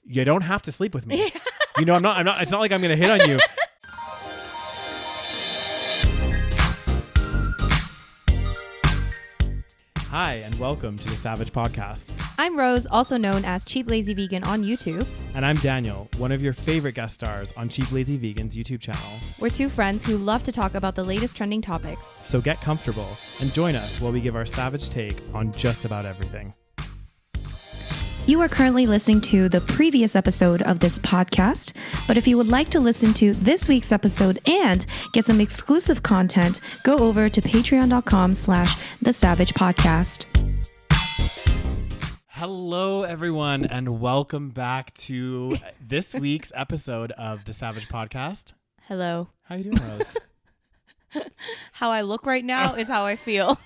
you don't have to sleep with me. You know, I'm not, it's not like I'm going to hit on you. Hi, and welcome to the SaVeg podcast. I'm Rose, also known as Cheap Lazy Vegan on YouTube. And I'm Daniel, one of your favorite guest stars on Cheap Lazy Vegan's YouTube channel. We're two friends who love to talk about the latest trending topics. So get comfortable and join us while we give our SaVeg take on just about everything. You are currently listening to the previous episode of this podcast, but if you would like to listen to this week's episode and get some exclusive content, go over to patreon.com/thesavagepodcast. Hello, everyone, and welcome back to this week's episode of the SaVeg podcast. Hello. How you doing, Rose? How I look right now is how I feel.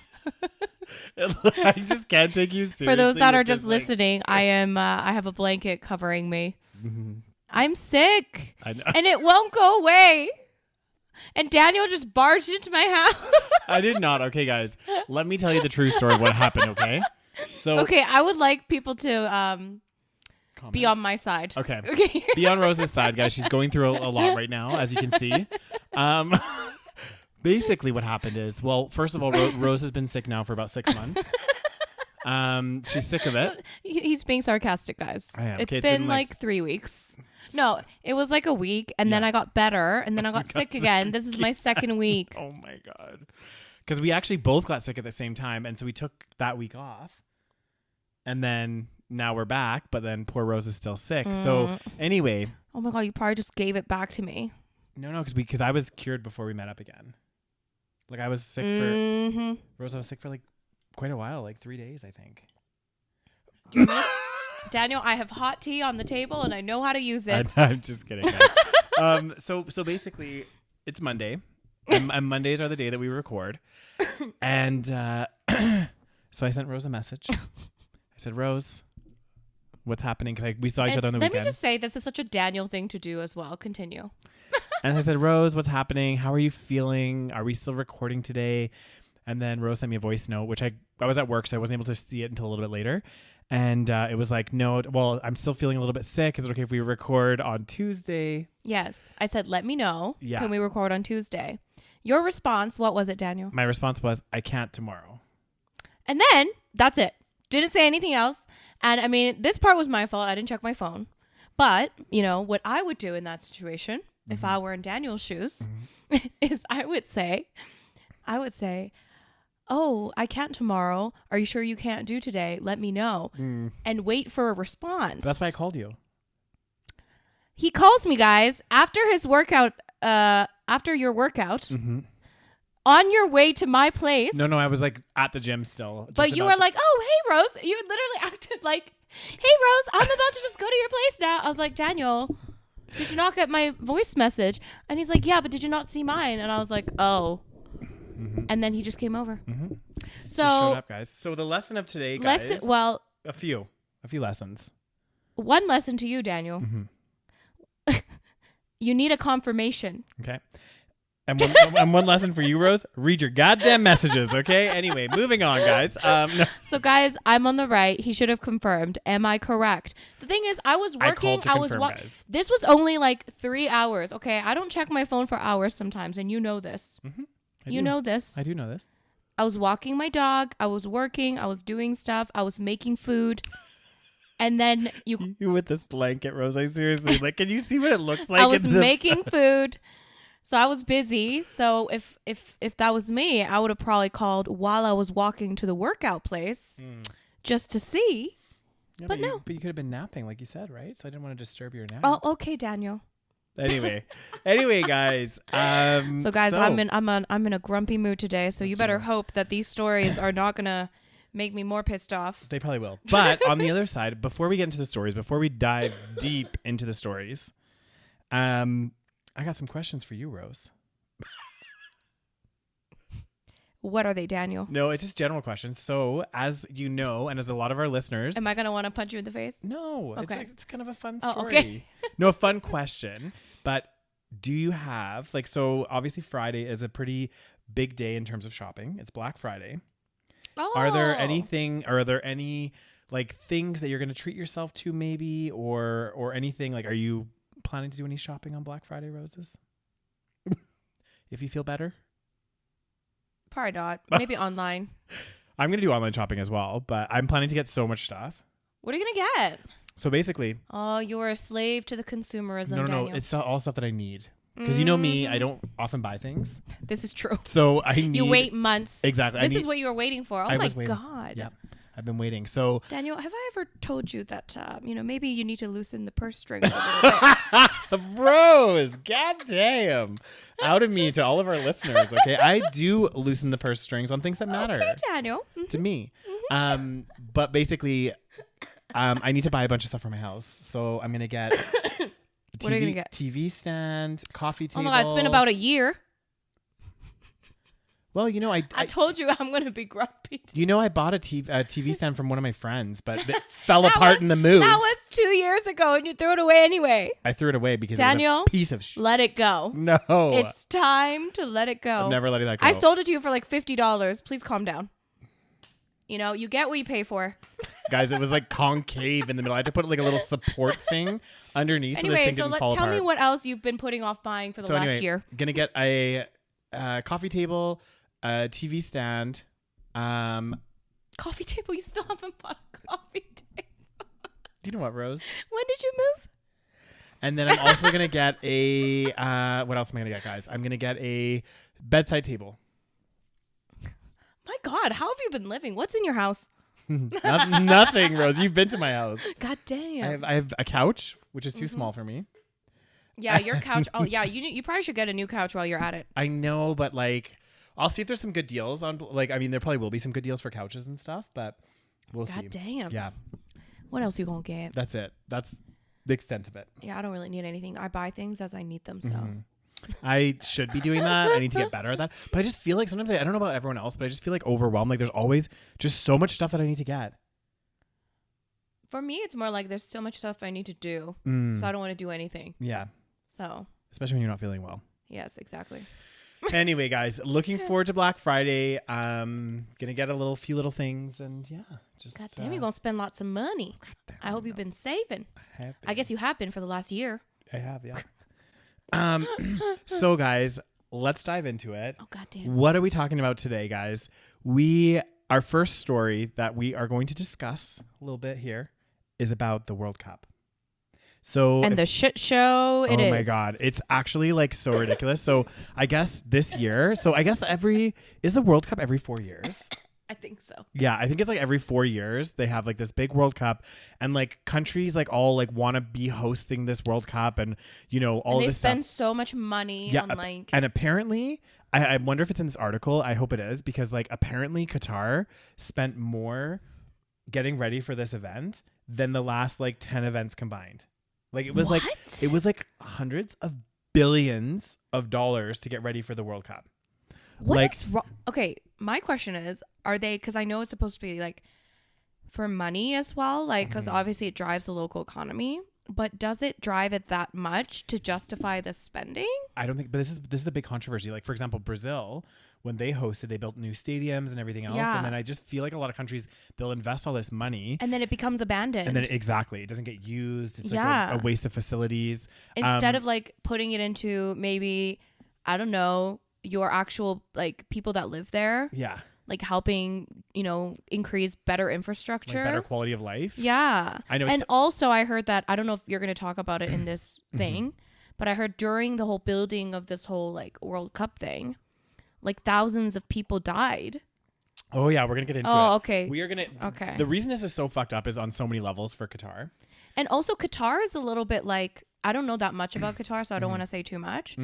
I just can't take you seriously. For those that are just listening, I have a blanket covering me. Mm-hmm. I'm sick, I know. And it won't go away. And Daniel just barged into my house. I did not. Okay, guys, let me tell you the true story of what happened. Okay, I would like people to be on my side. Okay. Be on Rose's side, guys. She's going through a lot right now, as you can see. Basically, what happened is, well, first of all, Rose has been sick now for about 6 months. She's sick of it. He's being sarcastic, guys. I am. It's been like 3 weeks. No, it was like a week, and then I got better, and then I got sick again. This is my second week. Oh, my God. Because we actually both got sick at the same time, and so we took that week off. And then now we're back, but then poor Rose is still sick. So anyway. Oh, my God, you probably just gave it back to me. No, because I was cured before we met up again. Like, I was sick Rose, I was sick for like quite a while, like 3 days, I think. Daniel, I have hot tea on the table and I know how to use it. I'm just kidding. So basically, it's Monday. And Mondays are the day that we record. And so I sent Rose a message. I said, Rose, what's happening? Because we saw each other on the weekend. Let me just say, this is such a Daniel thing to do as well. Continue. And I said, Rose, what's happening? How are you feeling? Are we still recording today? And then Rose sent me a voice note, which I was at work, so I wasn't able to see it until a little bit later. And it was like, no, well, I'm still feeling a little bit sick. Is it okay if we record on Tuesday? Yes. I said, let me know. Yeah. Can we record on Tuesday? Your response, what was it, Daniel? My response was, I can't tomorrow. And then that's it. Didn't say anything else. And I mean, this part was my fault. I didn't check my phone. But, you know, what I would do in that situation, if I were in Daniel's shoes, is I would say, oh, I can't tomorrow. Are you sure you can't do today? Let me know. And wait for a response. That's why I called you. He calls me, guys, after his workout, after your workout, on your way to my place. No, I was like at the gym still. But you were like, oh, hey, Rose. You literally acted like, hey, Rose, I'm about to just go to your place now. I was like, Daniel, did you not get my voice message? And he's like, yeah, but did you not see mine? And I was like, oh. And then he just came over. So just showed up, guys. So the lesson of today, guys. A few lessons. One lesson to you, Daniel. You need a confirmation. Okay. And one lesson for you, Rose. Read your goddamn messages, okay? Anyway, moving on, guys. No. So, guys, I'm on the right. He should have confirmed. Am I correct? The thing is, I was working. Guys. This was only like 3 hours, okay? I don't check my phone for hours sometimes, and you know this. You know this. I do know this. I was walking my dog. I was working. I was doing stuff. I was making food. And then you with this blanket, Rose. I seriously, like, can you see what it looks like? I was making food. So I was busy. So if that was me, I would have probably called while I was walking to the workout place just to see. Yeah, but no. But you could have been napping, like you said, right? So I didn't want to disturb your nap. Oh, okay, Daniel. Anyway, guys. So guys, I'm in a grumpy mood today. So you better hope that these stories are not gonna make me more pissed off. They probably will. But on the other side, before we get into the stories, before we dive deep into the stories, I got some questions for you, Rose. What are they, Daniel? No, it's just general questions. So, as you know, and as a lot of our listeners... Am I going to want to punch you in the face? No. Okay. It's kind of a fun story. Oh, okay. No, a fun question. But do you have... so obviously Friday is a pretty big day in terms of shopping. It's Black Friday. Oh. Are there any like things that you're going to treat yourself to maybe, or anything? Like, are you planning to do any shopping on Black Friday, Roses? If you feel better? Probably not. Maybe online. I'm going to do online shopping as well, but I'm planning to get so much stuff. What are you going to get? So basically... Oh, you're a slave to the consumerism, No. Daniel. It's all stuff that I need. Because you know me, I don't often buy things. This is true. So I need... You wait months. Exactly. This is what you were waiting for. Oh my God. Yeah. I've been waiting. So... Daniel, have I ever told you that, maybe you need to loosen the purse strings a little bit? Rose, goddamn. Out of me to all of our listeners, okay? I do loosen the purse strings on things that matter. Okay, Daniel. To me. But basically, I need to buy a bunch of stuff for my house. So I'm going to get... What are you going to get? TV stand, coffee table. Oh my God, it's been about a year. Well, you know, I told you I'm going to be grumpy. You know, I bought a TV stand from one of my friends, but it fell apart in the move. That was 2 years ago, and you threw it away anyway. I threw it away because Daniel, it was a piece of shit. Let it go. No. It's time to let it go. I'm never letting that go. I sold it to you for like $50. Please calm down. You know, you get what you pay for. Guys, it was like concave in the middle. I had to put like a little support thing underneath so this thing didn't fall apart. Tell me what else you've been putting off buying for the last year. Gonna get a coffee table, a TV stand. Coffee table? You still haven't bought a coffee table. Do you know what, Rose? When did you move? And then I'm also gonna get a what else am I gonna get, guys? I'm gonna get a bedside table. My God, how have you been living? What's in your house? Nothing, Rose. You've been to my house. God damn. I have a couch, which is too small for me. Yeah, your couch. Oh, yeah. You probably should get a new couch while you're at it. I know, but like, I'll see if there's some good deals on. Like, I mean, there probably will be some good deals for couches and stuff, but we'll see. God damn. Yeah. What else you gonna get? That's it. That's the extent of it. Yeah, I don't really need anything. I buy things as I need them. So. I should be doing that. I need to get better at that. But I just feel like sometimes I don't know about everyone else, but I just feel like overwhelmed. Like there's always just so much stuff that I need to get. For me, it's more like there's so much stuff I need to do. So I don't want to do anything. Yeah. So. Especially when you're not feeling well. Yes, exactly. Anyway, guys, looking forward to Black Friday. Gonna get a few little things and yeah. Just God damn, you're gonna spend lots of money. I hope you've been saving. I guess you have been for the last year. I have, yeah. So guys, let's dive into it. Oh goddamn. What are we talking about today, guys? Our first story that we are going to discuss a little bit here is about the World Cup. So the shit show it is. Oh my God. It's actually like so ridiculous. So I guess this year, is the World Cup every 4 years? I think so. Yeah, I think it's like every 4 years they have like this big World Cup, and like countries like all like want to be hosting this World Cup, and you know all this stuff. They spend so much money on like. And apparently, I wonder if it's in this article. I hope it is, because like apparently Qatar spent more getting ready for this event than the last like 10 events combined. Like it was like hundreds of billions of dollars to get ready for the World Cup. What is wrong? Okay, my question is, are they, because I know it's supposed to be like for money as well, like because obviously it drives the local economy, but does it drive it that much to justify the spending? I don't think, but this is the big controversy. Like for example, Brazil, when they hosted, they built new stadiums and everything else, and then I just feel like a lot of countries, they'll invest all this money and then it becomes abandoned, and then it doesn't get used. It's like a waste of facilities instead of like putting it into maybe, I don't know, your actual like people that live there. Yeah. Like helping, increase better infrastructure. Like better quality of life. Yeah. I know. And also I heard that, I don't know if you're going to talk about it in this thing, but I heard during the whole building of this whole like World Cup thing, like thousands of people died. Oh yeah, we're going to get into it. Oh, okay. We are going to. Okay. The reason this is so fucked up is on so many levels for Qatar. And also Qatar is a little bit like, I don't know that much about Qatar, so I don't want to say too much.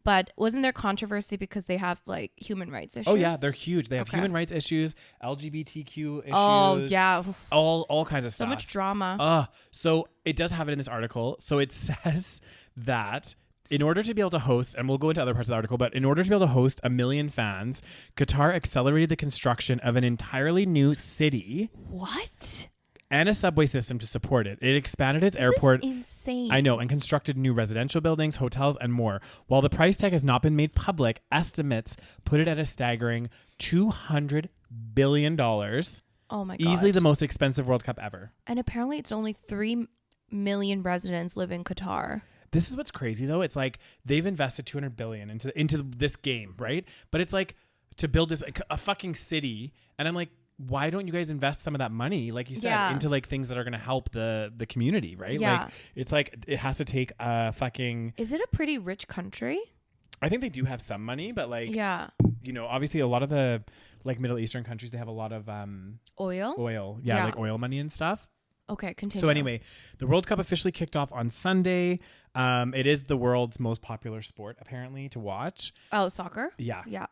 But wasn't there controversy because they have like human rights issues? Oh yeah, they're huge. They have human rights issues, LGBTQ issues. Oh yeah, all kinds of stuff. So much drama. So it does have it in this article. So it says that in order to be able to host, and we'll go into other parts of the article, but in order to be able to host 1 million fans, Qatar accelerated the construction of an entirely new city. What? And a subway system to support it. It expanded its airport. This is insane. I know, and constructed new residential buildings, hotels, and more. While the price tag has not been made public, estimates put it at a staggering $200 billion. Oh my god. Easily the most expensive World Cup ever. And apparently it's only 3 million residents live in Qatar. This is what's crazy though. It's like they've invested 200 billion into this game, right? But it's like to build this a fucking city, and I'm like, why don't you guys invest some of that money, like you said, into like things that are going to help the community, right? Yeah. Like it's like it has to take a fucking. Is it a pretty rich country? I think they do have some money, but like obviously a lot of the like Middle Eastern countries, they have a lot of oil, like oil money and stuff. Okay, continue. So anyway, the World Cup officially kicked off on Sunday. It is the world's most popular sport, apparently, to watch. Oh, soccer? Yeah. Yeah.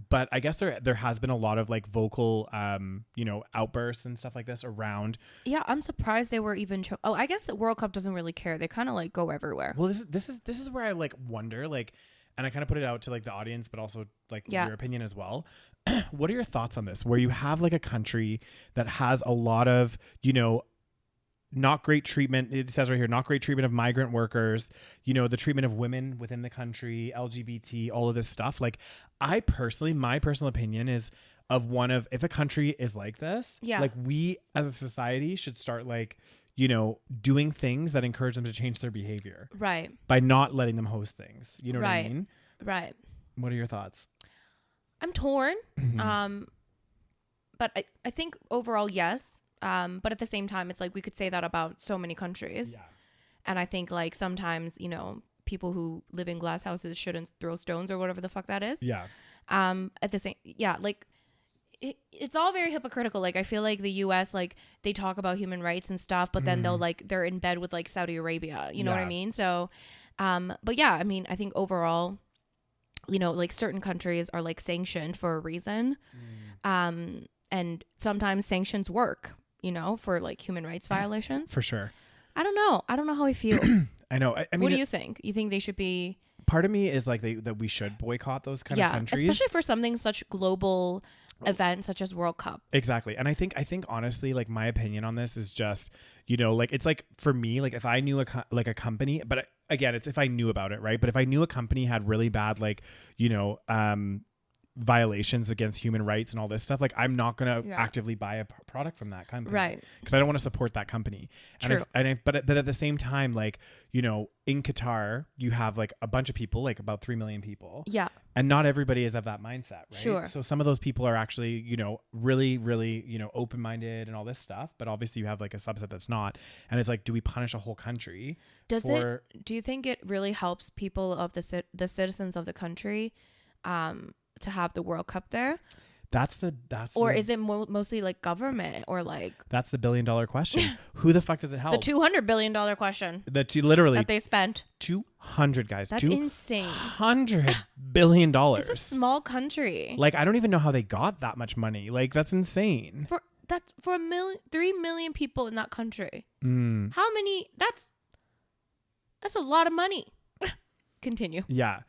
But I guess there has been a lot of like vocal, outbursts and stuff like this around. Yeah, I'm surprised they were even. I guess the World Cup doesn't really care. They kind of like go everywhere. Well, this is where I like wonder, like, and I kind of put it out to like the audience, but also like your opinion as well. What are your thoughts on this? Where you have like a country that has a lot of, not great treatment. It says right here, not great treatment of migrant workers, the treatment of women within the country, LGBT, all of this stuff. Like my personal opinion is if a country is like this, like we as a society should start like, doing things that encourage them to change their behavior. Right. By not letting them host things. You know what I mean? Right. What are your thoughts? I'm torn. Mm-hmm. But I think overall, yes. But at the same time, it's like we could say that about so many countries. Yeah. And I think like sometimes, people who live in glass houses shouldn't throw stones or whatever the fuck that is. Yeah. At the same, like it's all very hypocritical. Like I feel like the US, like they talk about human rights and stuff, but then they're in bed with like Saudi Arabia. You know what I mean? So, but yeah, I mean, I think overall, like certain countries are like sanctioned for a reason. And sometimes sanctions work, for like human rights violations. For sure. I don't know how I feel. I know. I mean, what do you think? You think they should be? Part of me is like that we should boycott those kind of countries, especially for something such global event such as World Cup. Exactly. And I think honestly, like my opinion on this is just, like it's like for me, like if I knew a company, but again, it's if I knew about it, right? But if I knew a company had really bad, like, violations against human rights and all this stuff, like I'm not going to actively buy a product from that company, right? Because I don't want to support that company. True. But at the same time, like, in Qatar you have like a bunch of people, like about 3 million people, and not everybody is of that mindset, right? Sure. So some of those people are actually really really open-minded and all this stuff, but obviously you have like a subset that's not, and it's like, do we punish a whole country? Do you think it really helps people of the citizens of the country to have the World Cup there? Is it mostly like government or like? That's the $1 billion question. Who the fuck does it help? The $200 billion question. Literally that they spent. 200 guys. That's insane. $100 billion. It's a small country. Like I don't even know how they got that much money. Like that's insane. For 3 million people in that country. How many? That's a lot of money. Continue. Yeah.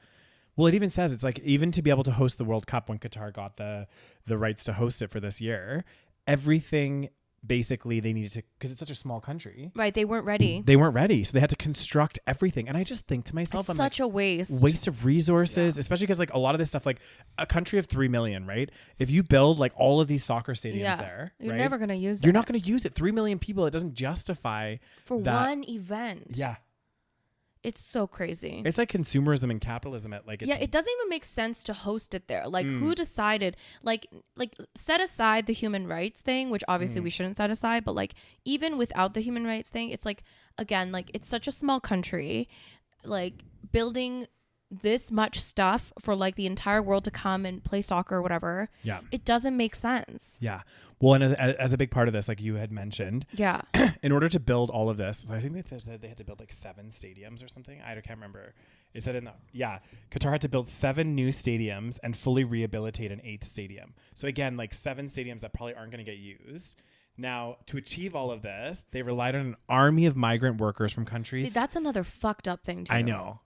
Well, it even says it's like even to be able to host the World Cup when Qatar got the rights to host it for this year, everything basically they needed to, because it's such a small country. Right. They weren't ready. So they had to construct everything. And I just think to myself, it's such a waste. Waste of resources, especially because like a lot of this stuff, like a country of 3 million, right? If you build like all of these soccer stadiums there, you're never going to use it. You're not going to use it. 3 million people, it doesn't justify for one event. Yeah. It's so crazy. It's like consumerism and capitalism at like... it doesn't even make sense to host it there. Like who decided, like set aside the human rights thing, which obviously we shouldn't set aside, but like even without the human rights thing, it's like, again, like it's such a small country, like building this much stuff for like the entire world to come and play soccer or whatever. Yeah. It doesn't make sense. Yeah. Well, and as a big part of this, like you had mentioned, in order to build all of this, I think they said they had to build like 7 stadiums or something. I can't remember. It said Qatar had to build 7 new stadiums and fully rehabilitate an 8th stadium. So again, like 7 stadiums that probably aren't going to get used. Now, to achieve all of this, they relied on an army of migrant workers from countries. See, that's another fucked up thing too. I know.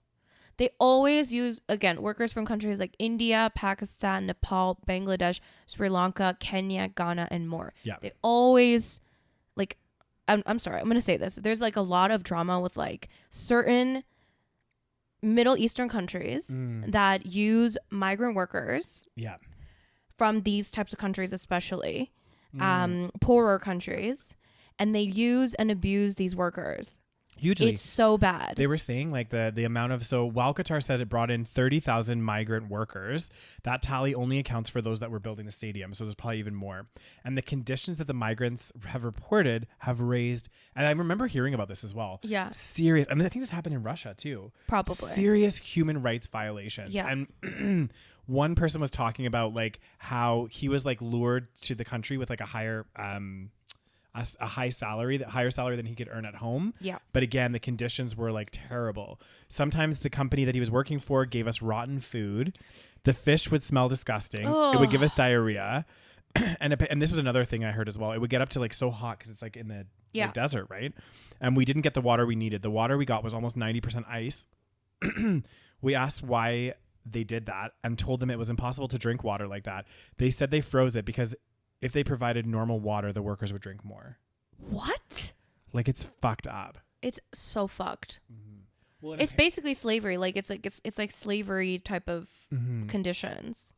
They always use, again, workers from countries like India, Pakistan, Nepal, Bangladesh, Sri Lanka, Kenya, Ghana, and more. Yeah. They always, like, I'm sorry, I'm going to say this. There's like a lot of drama with like certain Middle Eastern countries that use migrant workers. Yeah. From these types of countries especially. poorer countries, and they use and abuse these workers. Hugely. It's so bad. They were saying like the amount of, so while Qatar said it brought in 30,000 migrant workers, that tally only accounts for those that were building the stadium. So there's probably even more. And the conditions that the migrants have reported have raised, and I remember hearing about this as well. Yeah. Serious. I mean, I think this happened in Russia too. Probably. Serious human rights violations. Yeah. And one person was talking about like how he was like lured to the country with like a higher, a higher salary than he could earn at home. Yeah. But again, the conditions were like terrible. Sometimes the company that he was working for gave us rotten food. The fish would smell disgusting. Ugh. It would give us diarrhea. And this was another thing I heard as well. It would get up to like so hot because it's like in the desert, right? And we didn't get the water we needed. The water we got was almost 90% ice. We asked why they did that and told them it was impossible to drink water like that. They said they froze it because if they provided normal water, the workers would drink more. What? Like, it's fucked up. It's so fucked. Mm-hmm. Well, it's basically slavery. Like it's like slavery type of conditions.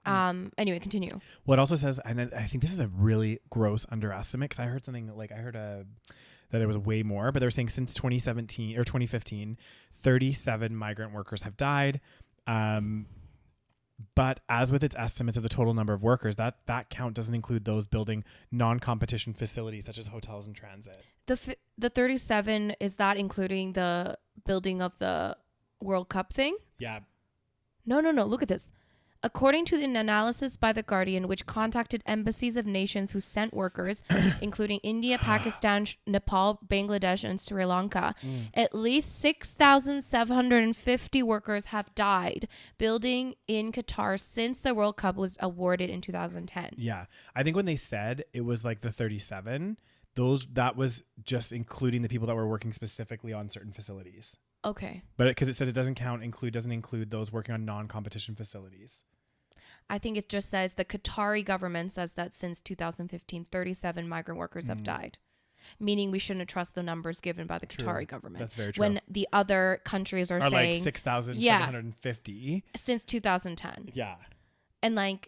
Anyway, continue. Well, it also says, and I think this is a really gross underestimate because I heard something like that it was way more, but they were saying since 2017 or 2015, 37 migrant workers have died. But as with its estimates of the total number of workers, that count doesn't include those building non-competition facilities such as hotels and transit. The 37, is that including the building of the World Cup thing? Yeah. No. Look at this. According to an analysis by The Guardian, which contacted embassies of nations who sent workers, including India, Pakistan, Nepal, Bangladesh, and Sri Lanka, at least 6,750 workers have died building in Qatar since the World Cup was awarded in 2010. Yeah. I think when they said it was like the 37, that was just including the people that were working specifically on certain facilities. Okay. But because it says it doesn't include those working on non-competition facilities. I think it just says the Qatari government says that since 2015, 37 migrant workers have died. Meaning we shouldn't trust the numbers given by the Qatari government. That's very true. When the other countries are saying like 6,750 since 2010. Yeah. And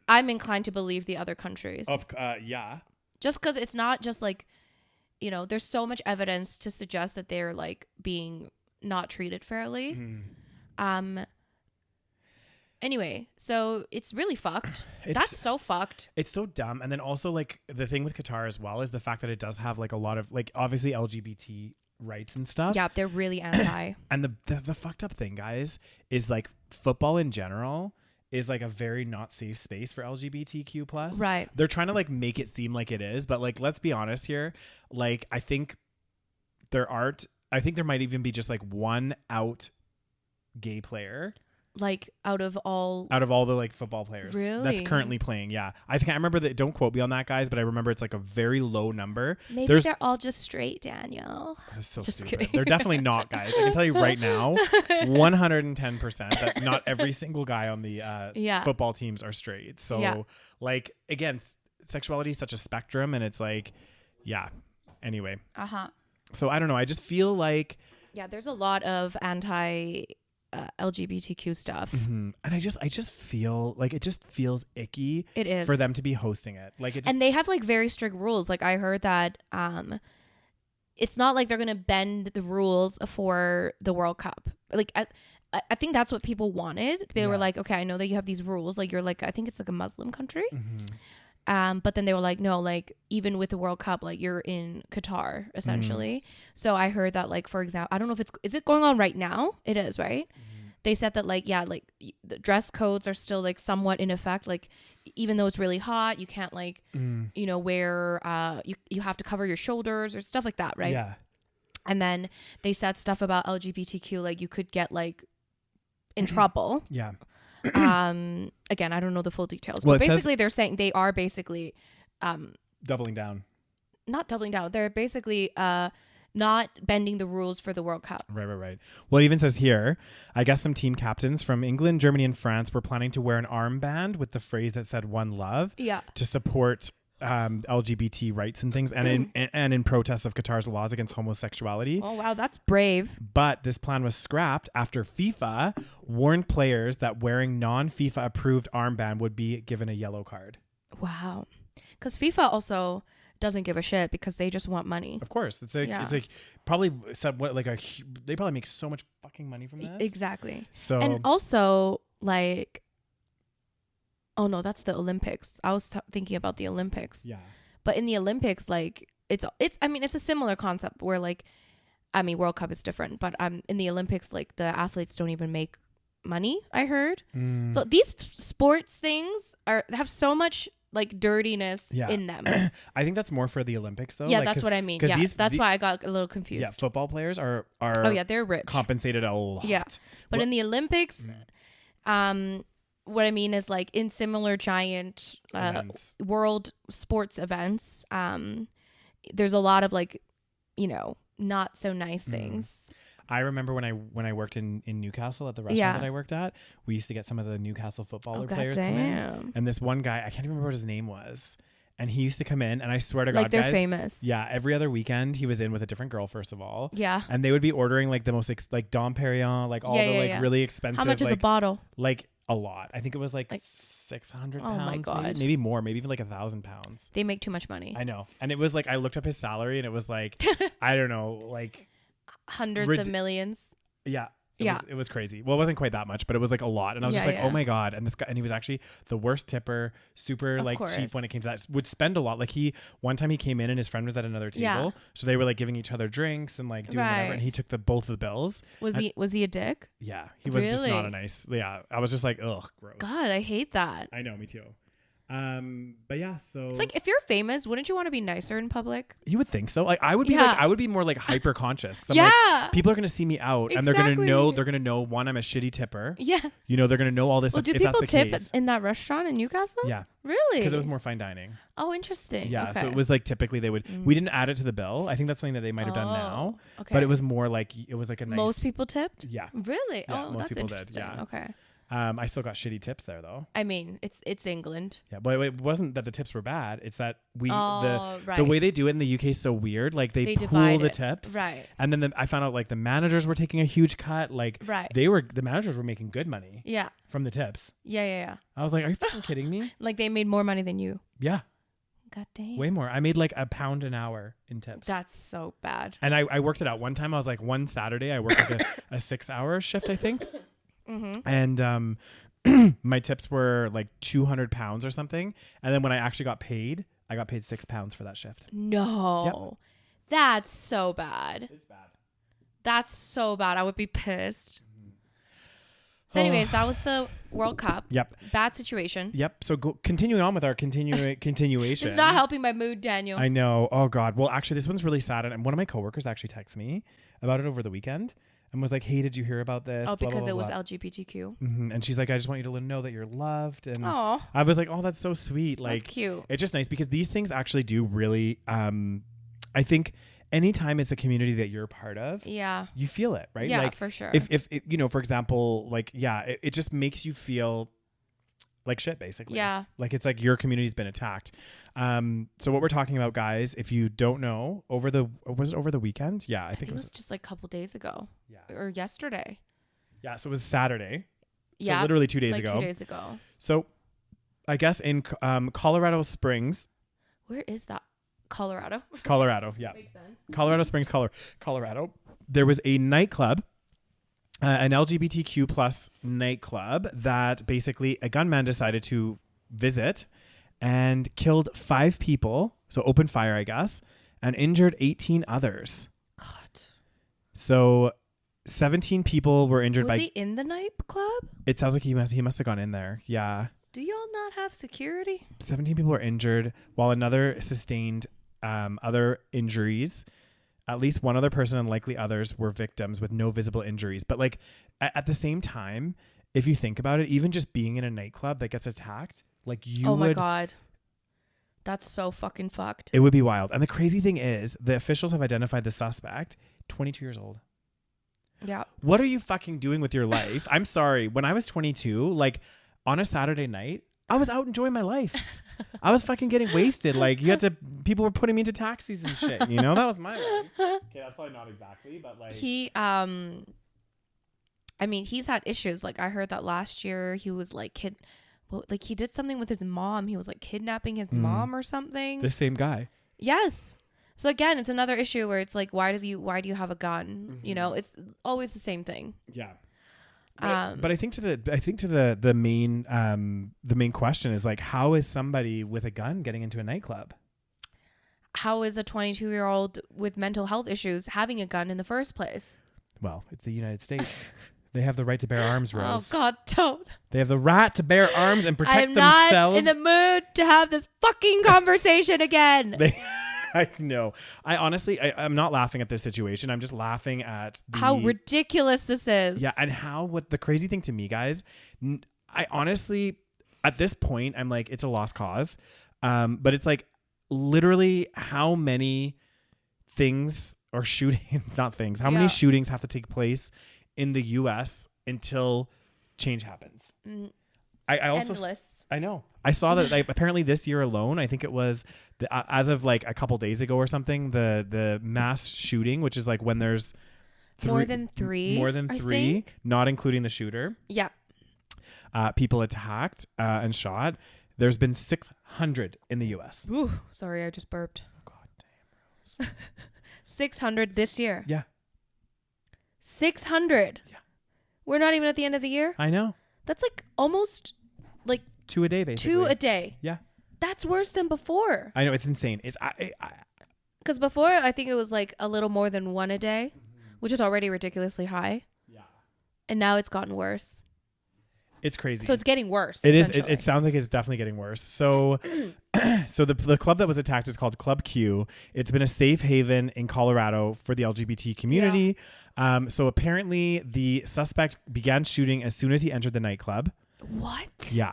I'm inclined to believe the other countries. Yeah. Just because it's not just like, there's so much evidence to suggest that they're like being not treated fairly. Anyway, so it's really fucked. That's so fucked. It's so dumb. And then also like the thing with Qatar as well is the fact that it does have like a lot of like obviously LGBT rights and stuff. Yeah, they're really anti. And the fucked up thing, guys, is like football in general is like a very not safe space for LGBTQ plus. Right. They're trying to like make it seem like it is, but like let's be honest here. Like I think there might even be just like one out gay player. Like out of all the like football players that's really currently playing. Yeah. I remember that. Don't quote me on that, guys, but I remember it's like a very low number. Maybe they're all just straight, Daniel. That's so just stupid. Kidding. They're definitely not, guys. I can tell you right now, 110% that not every single guy on the football teams are straight. So like, again, sexuality is such a spectrum and it's like, yeah. Anyway. So I don't know. I just feel like. Yeah, there's a lot of anti LGBTQ stuff. And I just feel like it just feels icky. It is for them to be hosting it. Like it just, and they have like very strict rules. Like I heard that it's not like they're gonna bend the rules for the World Cup. Like I think that's what people wanted. They were like, okay, I know that you have these rules. Like you're like, I think it's like a Muslim country. But then they were like, no, like even with the World Cup, like you're in Qatar essentially. So I heard that like, for example, I don't know if is it going on right now? It is, right? They said that like, yeah, like the dress codes are still like somewhat in effect. Like even though it's really hot, you can't like, wear, you have to cover your shoulders or stuff like that. Right. Yeah. And then they said stuff about LGBTQ, like you could get like in trouble. Yeah. Again, I don't know the full details, well, but basically they're saying they are basically doubling down. Not doubling down. They're basically not bending the rules for the World Cup. Right. Well, it even says here, I guess some team captains from England, Germany, and France were planning to wear an armband with the phrase that said "One Love" to support LGBT rights and things, and in protest of Qatar's laws against homosexuality. Oh wow, that's brave. But this plan was scrapped after FIFA warned players that wearing non-FIFA approved armband would be given a yellow card. Wow. because FIFA also doesn't give a shit because they just want money. Of course, it's like probably they probably make so much fucking money from this. Exactly. So and also like, oh no, that's the Olympics. I was thinking about the Olympics. Yeah. But in the Olympics, like it's a similar concept where like, I mean, World Cup is different, but in the Olympics, like the athletes don't even make money, I heard. So these sports things have so much like dirtiness in them. I think that's more for the Olympics though. Yeah, like, that's what I mean. Yeah, that's why I got a little confused. Yeah, football players are oh yeah, they're rich, compensated a lot. Yeah, but in the Olympics, what I mean is like in similar giant world sports events, there's a lot of like, you know, not so nice things. I remember when I worked in Newcastle at the restaurant that I worked at, we used to get some of the Newcastle footballer players come in. And this one guy, I can't remember what his name was. And he used to come in, and I swear to God, like they're guys, famous. Yeah, every other weekend he was in with a different girl, first of all. Yeah. And they would be ordering like the most like Dom Perignon, like all really expensive. How much is a bottle? Like a lot. I think it was like 600 pounds. Oh my God. Maybe more, maybe even like 1,000 pounds. They make too much money. I know. And it was like, I looked up his salary and it was like, I don't know, like hundreds of millions. Yeah. It was crazy. Well, it wasn't quite that much, but it was like a lot. And I was just like, oh my God. And this guy, and he was actually the worst tipper, super of like course. cheap when it came to that, would spend a lot. Like one time he came in and his friend was at another table. So they were like giving each other drinks and like doing whatever. And he took both of the bills. Was he a dick? Yeah. He was just not a nice, I was just like, ugh, gross. God, I hate that. I know, me too. But yeah, so it's like if you're famous, wouldn't you want to be nicer in public? You would think so. Like I would be more like hyper conscious. Like, people are gonna see me out and they're gonna know one, I'm a shitty tipper. Yeah. You know, they're gonna know all this. Well, do people tip in that restaurant in Newcastle? Yeah. Really? Because it was more fine dining. Oh, interesting. Yeah. Okay. So it was like typically they would. We didn't add it to the bill. I think that's something that they might have done now. Okay. But it was more like it was like a nice. Most people tipped. Yeah. Really? Yeah, oh, most that's people interesting. did. Yeah. Okay. I still got shitty tips there though. I mean, it's England. Yeah, but it wasn't that the tips were bad. It's that the way they do it in the UK is so weird. Like they pool the tips, right? And then I found out like the managers were taking a huge cut. Like the managers were making good money. Yeah. From the tips. Yeah. I was like, are you fucking kidding me? Like they made more money than you. Yeah. God damn. Way more. I made like £1 an hour in tips. That's so bad. And I worked it out one time. I was like one Saturday I worked like a 6-hour shift, I think. And my tips were like £200 or something. And then when I actually got paid, I got paid £6 for that shift. No. Yep. That's so bad. It's bad. That's so bad. I would be pissed. So anyways, that was the World Cup. Yep. Bad situation. Yep. So continuing on with our continuation. It's not helping my mood, Daniel. I know. Oh God. Well, actually this one's really sad. And one of my coworkers actually texted me about it over the weekend. And was like, hey, did you hear about this? Oh, because blah, blah, blah, it was LGBTQ. And she's like, I just want you to know that you're loved. And Aww. I was like, oh, that's so sweet. Like, that's cute. It's just nice because these things actually do really, I think anytime it's a community that you're a part of, you feel it, right? Yeah, like, for sure. If you know, for example, like, it just makes you feel like shit, basically. Yeah. Like it's like your community's been attacked. So what we're talking about, guys, if you don't know, was it over the weekend? Yeah, I think it was just like a couple days ago. Yeah. Or yesterday. Yeah, so it was Saturday. Yeah. So literally 2 days ago. 2 days ago. So I guess in Colorado Springs. Where is that? Colorado? Colorado, yeah. Makes sense. Colorado Springs, Colorado. There was a nightclub. An LGBTQ plus nightclub that basically a gunman decided to visit and killed 5 people. So opened fire, I guess, and injured 18 others. God. So 17 people were injured. Was he in the nightclub? It sounds like he must have gone in there. Yeah. Do y'all not have security? 17 people were injured while another sustained other injuries. At least one other person and likely others were victims with no visible injuries. But like at the same time, if you think about it, even just being in a nightclub that gets attacked, like Oh my God. That's so fucking fucked. It would be wild. And the crazy thing is the officials have identified the suspect, 22 years old. Yeah. What are you fucking doing with your life? I'm sorry. When I was 22, like on a Saturday night, I was out enjoying my life. I was fucking getting wasted. Like people were putting me into taxis and shit. You know, that was my life. Okay, that's probably not exactly, but like I mean, he's had issues. Like I heard that last year he was like well, like he did something with his mom. He was like kidnapping his mom or something. The same guy. Yes. So again, it's another issue where it's like, why do you have a gun? You know, it's always the same thing. Yeah. But I think to the main question is like, how is somebody with a gun getting into a nightclub? How is a 22-year-old with mental health issues having a gun in the first place? Well, it's the United States. They have the right to bear arms, Rose. Oh God, don't. They have the right to bear arms and protect I'm themselves. not in the mood to have this fucking conversation again. I know. I'm not laughing at this situation. I'm just laughing at how ridiculous this is. Yeah, and what the crazy thing to me, guys, I honestly, at this point, I'm like, it's a lost cause. But it's like, literally how many things or shooting, not things, how many shootings have to take place in the US until change happens? I also, endless. I know. I saw that apparently this year alone, I think it was as of like a couple days ago or something, the mass shooting, which is like when there's more than three, not including the shooter. Yeah. People attacked and shot. There's been 600 in the US. Ooh, sorry, I just burped. God damn, Rose. 600 this year. Yeah. 600. Yeah. We're not even at the end of the year. I know. That's like almost like 2 a day, basically. 2 a day. Yeah. That's worse than before. I know, it's insane. It's because before I think it was like a little more than 1 a day, which is already ridiculously high. Yeah. And now it's gotten worse. It's crazy. So it's getting worse. It is. It sounds like it's definitely getting worse. So, so the club that was attacked is called Club Q. It's been a safe haven in Colorado for the LGBT community. Yeah. So apparently the suspect began shooting as soon as he entered the nightclub. What? Yeah.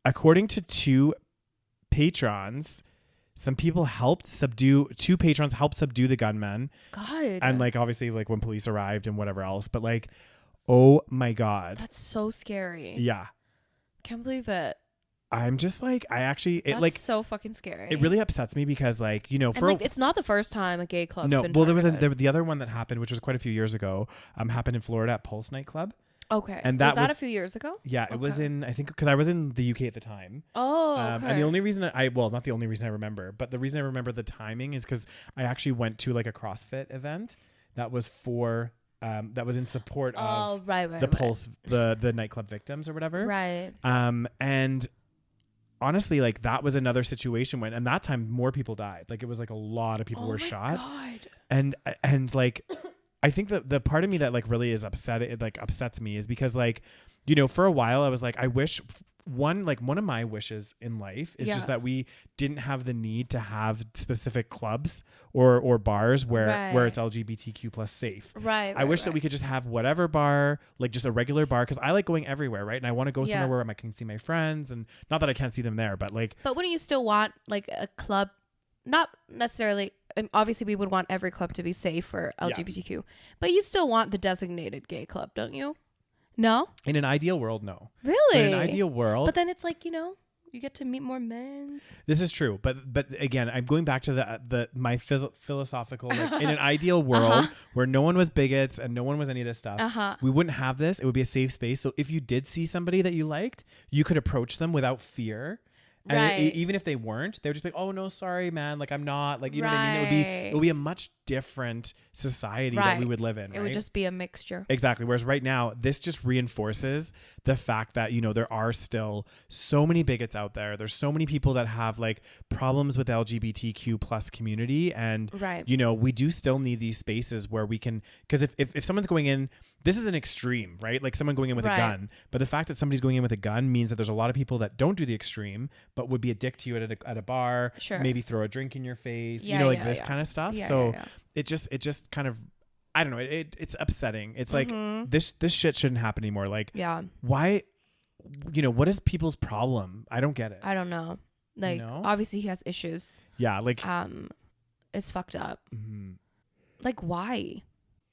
According to two patrons, two patrons helped subdue the gunman. God. And like, obviously like when police arrived and whatever else, but like, oh my God. That's so scary. Yeah. Can't believe it. I'm just like, that's so fucking scary. It really upsets me because like, you know, it's not the first time a gay club's been well, there was the other one that happened, which was quite a few years ago, happened in Florida at Pulse nightclub. Okay. And was that a few years ago? Yeah, it was I think because I was in the UK at the time. Oh, okay. And the only reason not the only reason I remember, but the reason I remember the timing is because I actually went to like a CrossFit event that was that was in support of the Pulse, the nightclub victims or whatever. Right. And honestly, like that was another situation and that time more people died. Like it was like a lot of people were shot. God. And like, I think that the part of me that like really is upsets me is because like, you know, for a while I was like, I wish one of my wishes in life is just that we didn't have the need to have specific clubs or bars where it's LGBTQ plus safe. Right. I wish that we could just have whatever bar, like just a regular bar, because I like going everywhere, right? And I want to go somewhere where I can see my friends, and not that I can't see them there, but like. But wouldn't you still want like a club? Not necessarily. Obviously, we would want every club to be safe for LGBTQ, but you still want the designated gay club, don't you? No? In an ideal world, no. Really? So in an ideal world. But then it's like, you know, you get to meet more men. This is true. But again, I'm going back to my philosophical, like, in an ideal world where no one was bigots and no one was any of this stuff, we wouldn't have this. It would be a safe space. So if you did see somebody that you liked, you could approach them without fear. And even if they weren't, they would just be like, oh no, sorry, man. Like I'm not, like, you know what I mean? It would be a much different society that we would live in. It would just be a mixture. Exactly. Whereas right now, this just reinforces the fact that, you know, there are still so many bigots out there. There's so many people that have like problems with LGBTQ plus community. And, you know, we do still need these spaces where we can, because if someone's going in, this is an extreme, right? Like someone going in with a gun. But the fact that somebody's going in with a gun means that there's a lot of people that don't do the extreme, but would be a dick to you at a bar, maybe throw a drink in your face, you know, like this kind of stuff. It just kind of, I don't know. It's upsetting. It's like this shit shouldn't happen anymore. Like, why, you know, what is people's problem? I don't get it. I don't know. Like, obviously he has issues. Yeah. Like, it's fucked up. Like, why?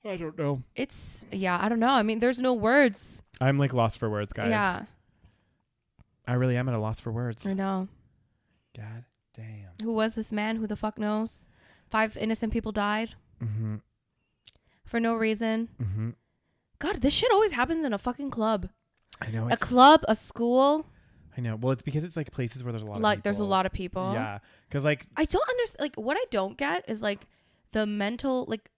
I don't know. I don't know. I mean, there's no words. I'm like lost for words, guys. Yeah. I really am at a loss for words. I know. God damn. Who was this man? Who the fuck knows? 5 innocent people died. For no reason. God, this shit always happens in a fucking club. I know. A club, a school. I know. Well, it's because it's like places where there's a lot of Like people. there's a lot of people. Yeah. Because like I don't understand. Like what I don't get is like the mental, like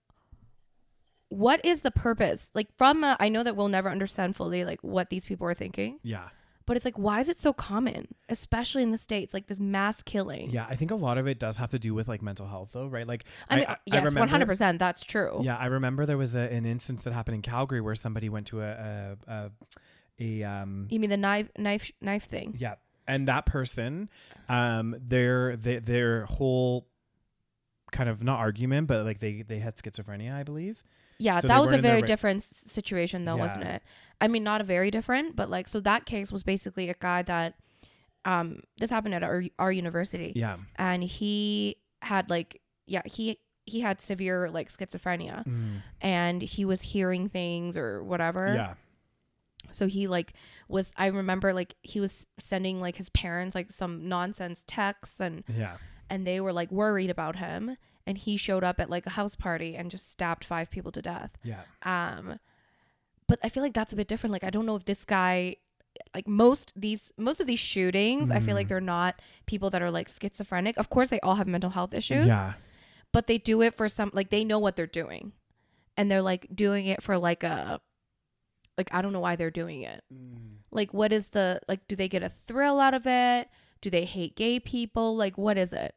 what is the purpose? Like I know that we'll never understand fully like what these people are thinking. Yeah. But it's like, why is it so common, especially in the States, like this mass killing? Yeah, I think a lot of it does have to do with like mental health, though, right? Like, I mean, yes, I remember, 100%, that's true. Yeah, I remember there was an instance that happened in Calgary where somebody went to You mean the knife thing? Yeah, and that person, their whole kind of not argument, but like they had schizophrenia, I believe. Yeah, so that was a very different situation though, wasn't it? I mean, not a very different, but like, so that case was basically a guy that, this happened at our university. Yeah. And he had like, he had severe like schizophrenia and he was hearing things or whatever. Yeah. So he like I remember like he was sending like his parents like some nonsense texts and they were like worried about him. And he showed up at like a house party and just stabbed 5 people to death. Yeah. But I feel like that's a bit different. Like, I don't know if this guy, like most of these shootings, I feel like they're not people that are like schizophrenic. Of course, they all have mental health issues. Yeah. But they do it for like they know what they're doing. And they're like doing it for like I don't know why they're doing it. Like, what is do they get a thrill out of it? Do they hate gay people? Like, what is it?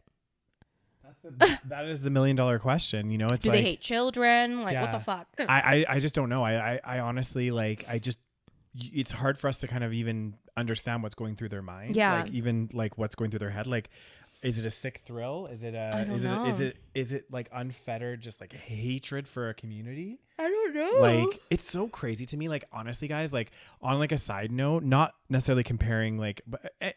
That is the $1 million question. You know, it's do they hate children? Like, what the fuck? I just don't know. I honestly it's hard for us to kind of even understand what's going through their mind. Yeah. Like even like what's going through their head. Like, is it a sick thrill? Is it is it like unfettered, just like hatred for a community? I don't know. Like, it's so crazy to me. Like, honestly, guys, like on like a side note, not necessarily comparing like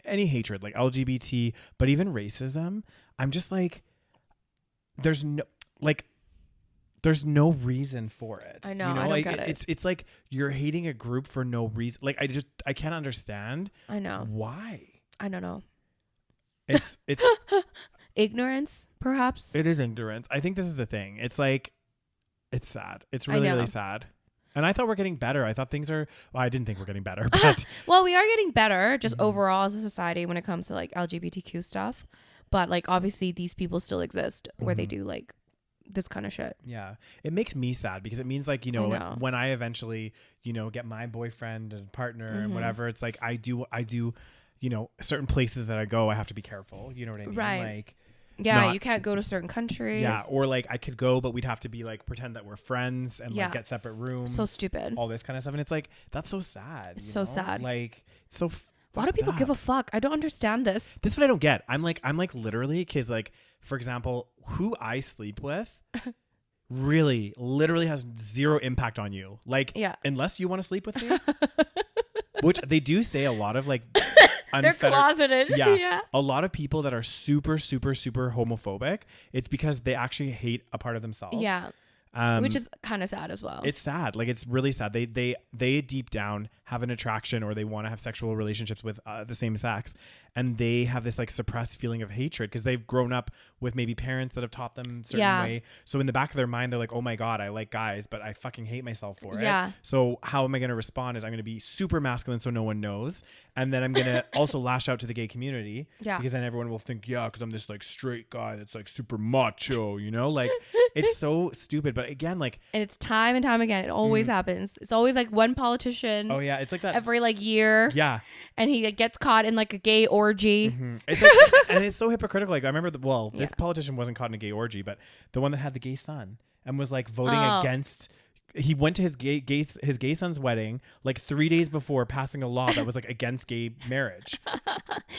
any hatred, like LGBT, but even racism. I'm just like, there's no reason for it. I know. You know? I don't like, get it. It's like you're hating a group for no reason. Like, I can't understand. I know. Why? I don't know. It's ignorance, perhaps. It is ignorance. I think this is the thing. It's like, it's sad. It's really sad. And I thought we're getting better. I thought things are, well, I didn't think we're getting better, but. Well, we are getting better just overall as a society when it comes to like LGBTQ stuff. But like, obviously these people still exist where they do like this kind of shit. Yeah. It makes me sad because it means like, you know, when I eventually, you know, get my boyfriend and partner and whatever, it's like, I do, you know, certain places that I go, I have to be careful. You know what I mean? Right. Like, yeah, you can't go to certain countries. Yeah, or like I could go, but we'd have to be like pretend that we're friends and like get separate rooms. So stupid. All this kind of stuff, and it's like that's so sad. It's so sad. Like so. Why do people give a fuck? I don't understand this. This is what I don't get. I'm like literally, because like for example, who I sleep with. Really, literally has zero impact on you. Like, unless you want to sleep with me, which they do say a lot of like. They're closeted. Yeah. A lot of people that are super, super, super homophobic, it's because they actually hate a part of themselves. Yeah. Which is kind of sad as well. It's sad. Like, it's really sad. They deep down have an attraction or they want to have sexual relationships with the same sex. And they have this like suppressed feeling of hatred because they've grown up with maybe parents that have taught them a certain way. So in the back of their mind, they're like, oh my God, I like guys, but I fucking hate myself for it. So how am I going to respond is I'm going to be super masculine so no one knows. And then I'm going to also lash out to the gay community. Because then everyone will think, because I'm this like straight guy that's like super macho, you know? Like, it's so stupid. But again, like. And it's time and time again. It always happens. It's always like one politician. Oh yeah. It's like that. Every like year. Yeah. And he gets caught in like a gay orgy. It's like, and it's so hypocritical. Like I remember this politician wasn't caught in a gay orgy, but the one that had the gay son and was like voting against. He went to his gay son's wedding like 3 days before passing a law that was like against gay marriage.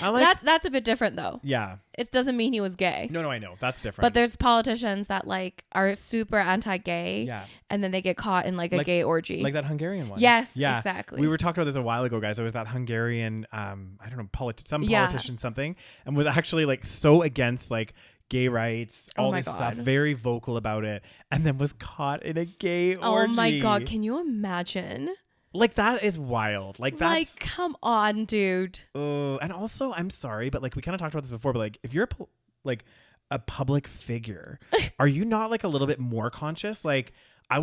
That's a bit different though. Yeah. It doesn't mean he was gay. No, I know. That's different. But there's politicians that like are super anti-gay. Yeah. And then they get caught in like a gay orgy. Like that Hungarian one. Yes, exactly. We were talking about this a while ago, guys. It was that Hungarian, I don't know, politician something, and was actually like so against like gay rights, all this stuff, very vocal about it, and then was caught in a gay orgy. Oh my God, can you imagine? Like that is wild. Like that's like, come on, dude. And also, I'm sorry, but like we kind of talked about this before, but like if you're a public figure, are you not like a little bit more conscious? Like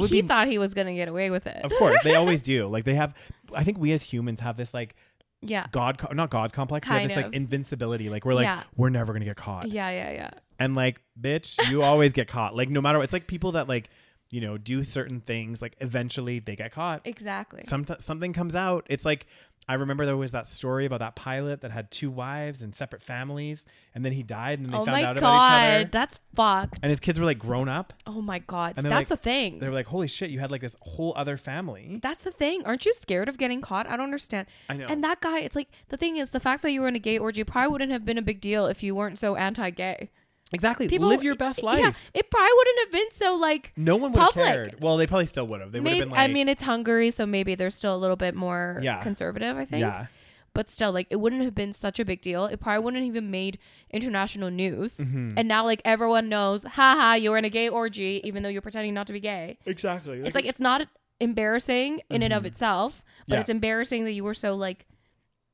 He thought he was gonna get away with it. Of course, they always do. Like they have. I think we as humans have this like yeah, not God complex. We have this like invincibility. Like we're like we're never gonna get caught. Yeah. And like, bitch, you always get caught. Like no matter what. It's like people that like, you know, do certain things. Like eventually they get caught. Exactly. Something comes out. It's like. I remember there was that story about that pilot that had 2 wives and separate families, and then he died, and then they found out about each other. That's fucked. And his kids were like grown up. Oh my God, and that's like, the thing. They were like, "Holy shit, you had like this whole other family." That's the thing. Aren't you scared of getting caught? I don't understand. I know. And that guy, it's like the thing is the fact that you were in a gay orgy probably wouldn't have been a big deal if you weren't so anti-gay. Exactly. People live your best life. Yeah, it probably wouldn't have been so like no one would have cared. Well, they probably still would have. They would have been like. I mean, it's Hungary, so maybe they're still a little bit more conservative. I think. Yeah. But still, like, it wouldn't have been such a big deal. It probably wouldn't have even made international news. Mm-hmm. And now, like, everyone knows, haha, you were in a gay orgy, even though you're pretending not to be gay. Exactly. It's like, it's not embarrassing in and of itself, but it's embarrassing that you were so, like,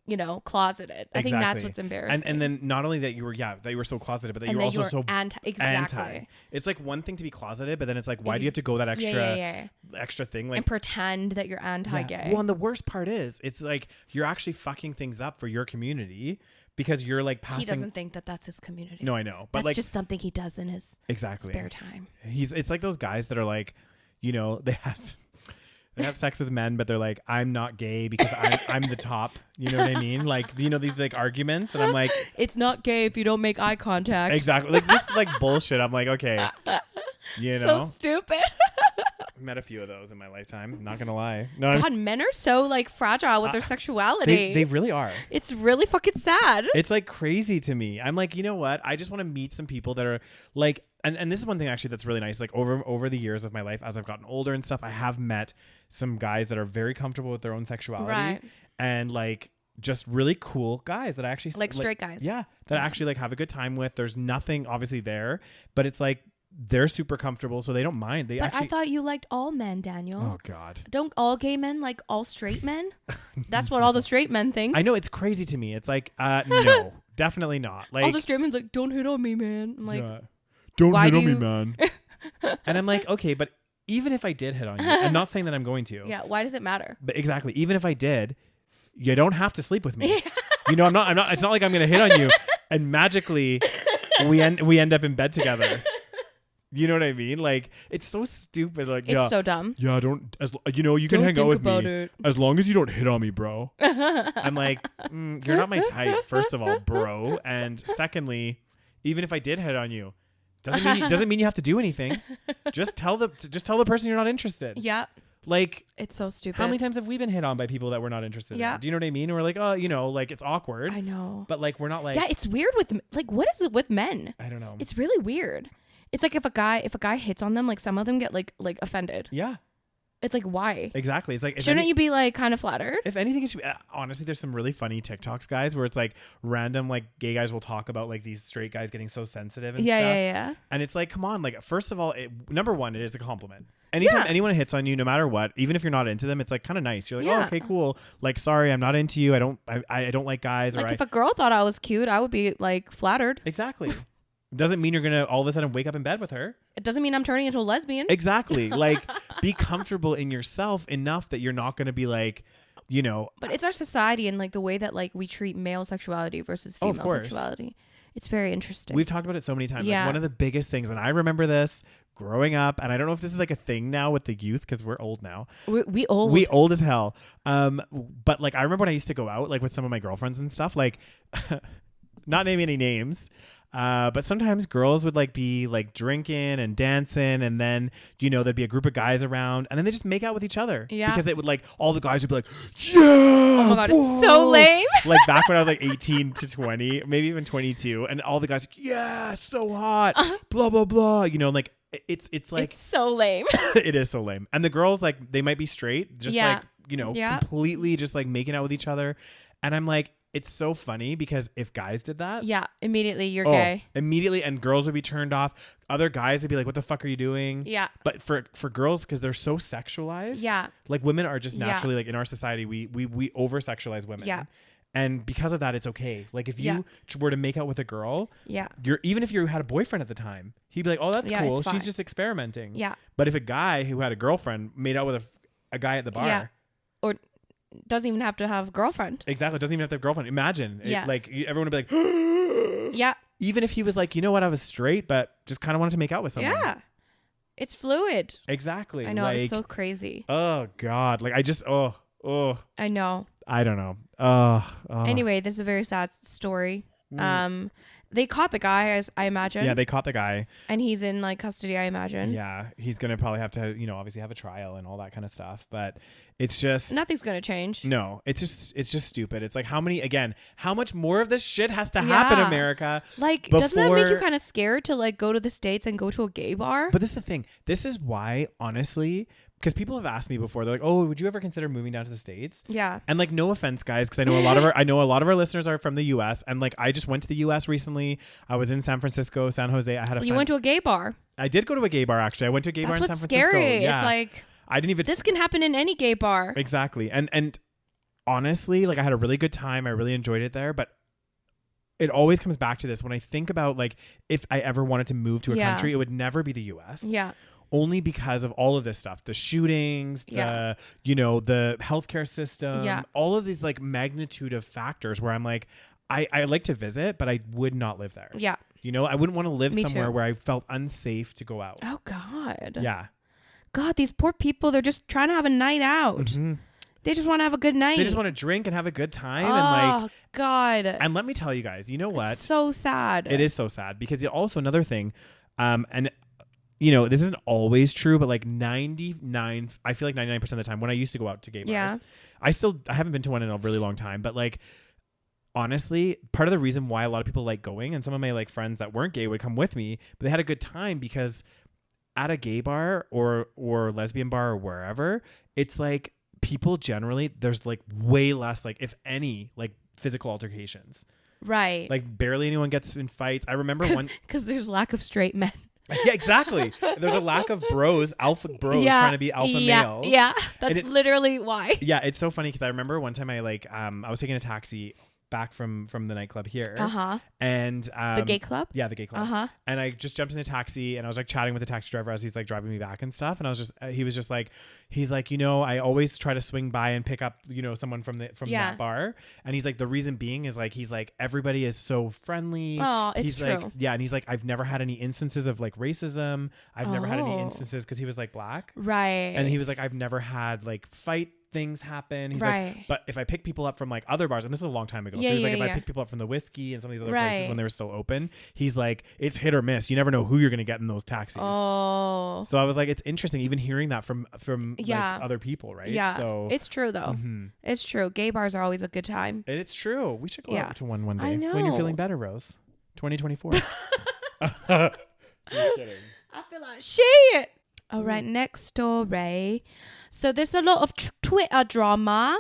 you know, closeted. I think that's what's embarrassing. And then not only that you were so closeted, but that you were also so anti. It's like one thing to be closeted, but then it's like, why do you have to go that extra thing? Like, and pretend that you're anti-gay. Yeah. Well, and the worst part is, it's like you're actually fucking things up for your community because you're like passing. He doesn't think that that's his community. No, I know, but that's like just something he does in his spare time. It's like those guys that are like, you know, they have sex with men, but they're like, I'm not gay because I'm the top. You know what I mean? Like, you know, these like arguments. And I'm like, it's not gay if you don't make eye contact. Exactly. Like this like bullshit. I'm like, okay. You know? So stupid. I've met a few of those in my lifetime. Not going to lie. No, God, men are so like fragile with their sexuality. They really are. It's really fucking sad. It's like crazy to me. I'm like, you know what? I just want to meet some people that are like, and this is one thing actually that's really nice. Like over the years of my life, as I've gotten older and stuff, I have met some guys that are very comfortable with their own sexuality and like just really cool guys that I actually like straight guys. Yeah. That I actually like have a good time with. There's nothing obviously there, but it's like they're super comfortable, so they don't mind. I thought you liked all men, Daniel. Oh God. Don't all gay men like all straight men? That's what all the straight men think. I know, it's crazy to me. It's like, no, definitely not. Like all the straight men's like, don't hit on me, man. I'm like, don't hit on me, man. And I'm like, okay, but even if I did hit on you, I'm not saying that I'm going to. Yeah, why does it matter? But exactly, even if I did, you don't have to sleep with me. You know, I'm not. It's not like I'm going to hit on you and magically we end up in bed together. You know what I mean? Like, it's so stupid. Like, it's so dumb. Yeah, you can hang out with me as long as you don't hit on me, bro. I'm like, you're not my type, first of all, bro. And secondly, even if I did hit on you, doesn't mean you have to do anything. Just tell the person you're not interested. Yeah. Like, it's so stupid. How many times have we been hit on by people that we're not interested in? Do you know what I mean? And we're like, oh, you know, like, it's awkward. I know. But like, we're not like. Yeah, it's weird with like, what is it with men? I don't know. It's really weird. It's like if a guy hits on them, like some of them get like offended. Yeah. It's like, why? Exactly. It's like, shouldn't you be like kind of flattered? If anything, honestly, there's some really funny TikToks, guys, where it's like random like gay guys will talk about like these straight guys getting so sensitive and stuff. Yeah. And it's like, come on, like, first of all, number one, it is a compliment. Anytime anyone hits on you, no matter what, even if you're not into them, it's like kind of nice. You're like, oh, okay, cool. Like, sorry, I'm not into you. I don't like guys. Like, if a girl thought I was cute, I would be like flattered. Exactly. Doesn't mean you're gonna all of a sudden wake up in bed with her. It doesn't mean I'm turning into a lesbian. Exactly. Like, be comfortable in yourself enough that you're not gonna be like, you know. But it's our society and like the way that like we treat male sexuality versus female sexuality. It's very interesting. We've talked about it so many times. Yeah. Like, one of the biggest things, and I remember this growing up, and I don't know if this is like a thing now with the youth because we're old now. We old. We old as hell. But like, I remember when I used to go out like with some of my girlfriends and stuff. Like, not naming any names. But sometimes girls would like be like drinking and dancing, and then, you know, there'd be a group of guys around, and then they just make out with each other. Yeah. Because they would like, all the guys would be like, yeah. Oh my God, it's so lame. Like back when I was like 18 to 20, maybe even 22, and all the guys like, yeah, so hot, blah, blah, blah. You know, like it's like. It's so lame. It is so lame. And the girls, like, they might be straight, just like, you know, completely just like making out with each other. And I'm like, it's so funny because if guys did that, immediately you're gay. Immediately, and girls would be turned off. Other guys would be like, "What the fuck are you doing?" Yeah. But for girls, because they're so sexualized, like women are just naturally like in our society, we over sexualize women. Yeah. And because of that, it's okay. Like if you were to make out with a girl, even if you had a boyfriend at the time, he'd be like, oh, that's cool. She's just experimenting. Yeah. But if a guy who had a girlfriend made out with a guy at the bar. Or doesn't even have to have a girlfriend. Exactly. Doesn't even have to have a girlfriend. Imagine. Everyone would be like, yeah. Even if he was like, you know what, I was straight, but just kind of wanted to make out with someone. Yeah. It's fluid. Exactly. I know. It's so crazy. Oh, God. Like, I just, I know. I don't know. Anyway, this is a very sad story. They caught the guy, as I imagine. Yeah, they caught the guy. And he's in like custody, I imagine. Yeah, he's going to probably have to, obviously have a trial and all that kind of stuff. But it's just... Nothing's going to change. No, it's just stupid. It's like how much more of this shit has to happen in America? Like, doesn't that make you kind of scared to like go to the States and go to a gay bar? But this is the thing. This is why, honestly... Because people have asked me before, they're like, "Oh, would you ever consider moving down to the States?" Yeah. And like, no offense, guys, because I know a lot of our listeners are from the U.S. And like, I just went to the U.S. recently. I was in San Francisco, San Jose. I had You went to a gay bar. I did go to a gay bar actually. I went to a gay bar in San Francisco. Scary. Yeah. It's like I didn't even. This can happen in any gay bar. Exactly. And honestly, like I had a really good time. I really enjoyed it there, but. It always comes back to this when I think about like if I ever wanted to move to a country, it would never be the U.S. Yeah. Only because of all of this stuff, the shootings, the healthcare system, all of these like magnitude of factors where I'm like, I like to visit, but I would not live there. Yeah. I wouldn't want to live somewhere where I felt unsafe to go out. Oh God. Yeah. God, these poor people, they're just trying to have a night out. Mm-hmm. They just want to have a good night. They just want to drink and have a good time. Oh, God. And let me tell you guys, you know what? It's so sad. It is so sad because also another thing, this isn't always true, but like I feel like 99% of the time when I used to go out to gay bars, I haven't been to one in a really long time, but like, honestly, part of the reason why a lot of people like going and some of my like friends that weren't gay would come with me, but they had a good time because at a gay bar or lesbian bar or wherever, it's like people generally, there's like way less, like if any, like physical altercations. Right. Like barely anyone gets in fights. I remember because there's lack of straight men. Yeah, exactly. There's a lack of alpha bros trying to be alpha males. Yeah, that's literally why. Yeah, it's so funny because I remember one time I was taking a taxi back from the nightclub here. And the gay club? Yeah, the gay club. And I just jumped in a taxi and I was like chatting with the taxi driver as he's like driving me back and stuff. And I was just he's like, I always try to swing by and pick up, someone from that bar. And he's like, the reason being is like, he's like, everybody is so friendly. Oh, it's he's true. Like, yeah. And he's like, I've never had any instances of like racism. I've never had any instances because he was like black. Right. And he was like, I've never had like fight things happen. He's like, but if I pick people up from like other bars, and this was a long time ago, so he's like, if I pick people up from the Whiskey and some of these other places when they were still open, he's like, it's hit or miss. You never know who you're gonna get in those taxis. Oh. So I was like, it's interesting even hearing that from like other people, right? Yeah. So it's true though. Mm-hmm. It's true. Gay bars are always a good time. It's true. We should go out to one day I know. when you're feeling better, Rose. 2024. Just kidding. I feel like shit. All right, next story. So there's a lot of Twitter drama.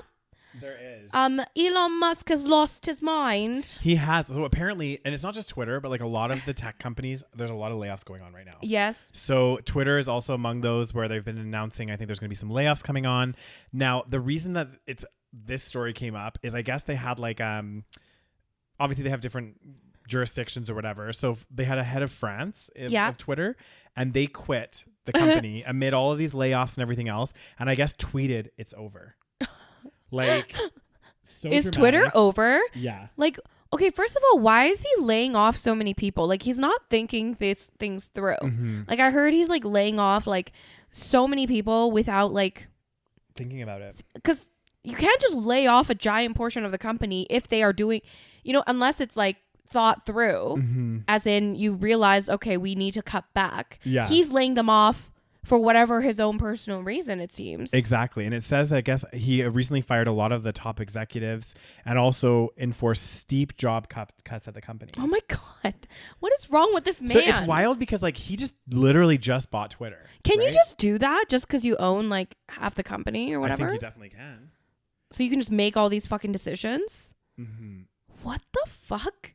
There is. Elon Musk has lost his mind. He has. So apparently, and it's not just Twitter, but like a lot of the tech companies, there's a lot of layoffs going on right now. Yes. So Twitter is also among those where they've been announcing, I think there's going to be some layoffs coming on. Now, the reason that this story came up is I guess they had like, obviously they have different jurisdictions or whatever. So they had a head of France of Twitter and they quit the company amid all of these layoffs and everything else. And I guess tweeted it's over. Like, so is dramatic. Twitter over? Yeah. Like, okay, first of all, why is he laying off so many people? Like, he's not thinking these things through. Mm-hmm. Like, I heard he's like laying off like so many people without like thinking about it. Because you can't just lay off a giant portion of the company if they are doing, unless it's like thought through, as in you realize, okay, we need to cut back. Yeah. He's laying them off for whatever his own personal reason, it seems. Exactly. And it says, I guess, he recently fired a lot of the top executives and also enforced steep job cuts at the company. Oh my God. What is wrong with this man? So it's wild because like he just literally just bought Twitter. Can you just do that just because you own like half the company or whatever? I think you definitely can. So you can just make all these fucking decisions? Mm-hmm. What the fuck?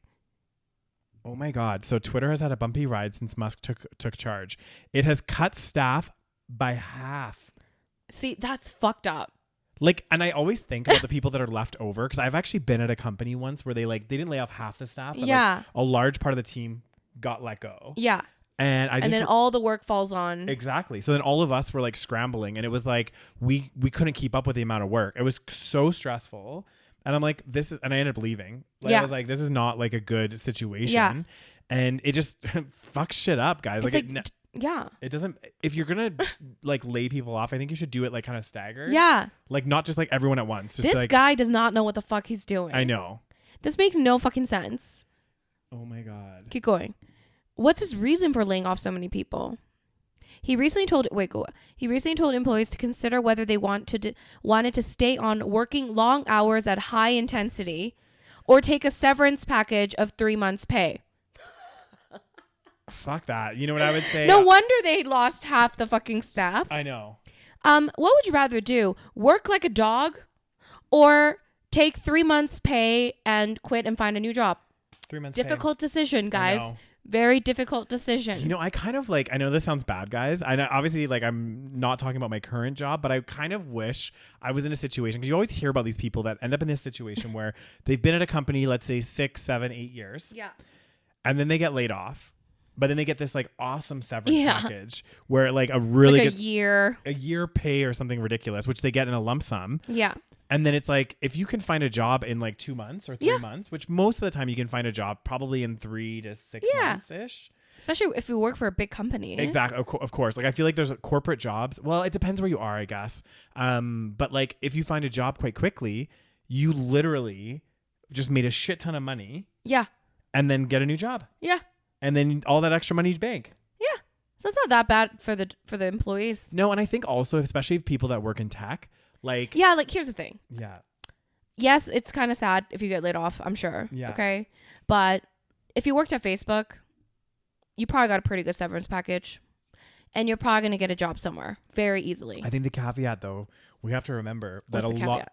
Oh my God. So Twitter has had a bumpy ride since Musk took charge. It has cut staff by half. See, that's fucked up. Like, and I always think about the people that are left over, because I've actually been at a company once where they didn't lay off half the staff, but like a large part of the team got let go. Yeah. And then all the work falls on. Exactly. So then all of us were like scrambling, and it was like we couldn't keep up with the amount of work. It was so stressful. And I'm like, and I ended up leaving. Like, I was like, this is not like a good situation. Yeah. And it just fucks shit up, guys. It's it doesn't, if you're gonna like lay people off, I think you should do it like kind of staggered. Yeah. Like not just like everyone at once. Just this like, guy does not know what the fuck he's doing. I know. This makes no fucking sense. Oh my God. Keep going. What's his reason for laying off so many people? He recently told employees to consider whether they wanted to stay on working long hours at high intensity or take a severance package of 3 months' pay. Fuck that. You know what I would say? No wonder they lost half the fucking staff. I know. What would you rather do? Work like a dog or take 3 months' pay and quit and find a new job? 3 months Difficult decision, guys. Very difficult decision. You know, I kind of like, I know this sounds bad, guys. I know, obviously, like, I'm not talking about my current job, but I kind of wish I was in a situation, because you always hear about these people that end up in this situation where they've been at a company, let's say 6, 7, 8 years. Yeah. And then they get laid off. But then they get this like awesome severance package where like a really like good a year pay or something ridiculous, which they get in a lump sum. Yeah. And then it's like, if you can find a job in like 2 months or 3 months, which most of the time you can find a job probably in 3 to 6 months ish. Especially if you work for a big company. Exactly. Of course. Like, I feel like there's corporate jobs. Well, it depends where you are, I guess. But like, if you find a job quite quickly, you literally just made a shit ton of money. Yeah. And then get a new job. Yeah. And then all that extra money you bank. Yeah. So it's not that bad for the employees. No, and I think also, especially people that work in tech, like... Yeah, like, here's the thing. Yeah. Yes, it's kind of sad if you get laid off, I'm sure. Yeah. Okay? But if you worked at Facebook, you probably got a pretty good severance package. And you're probably going to get a job somewhere very easily. I think the caveat, though, we have to remember that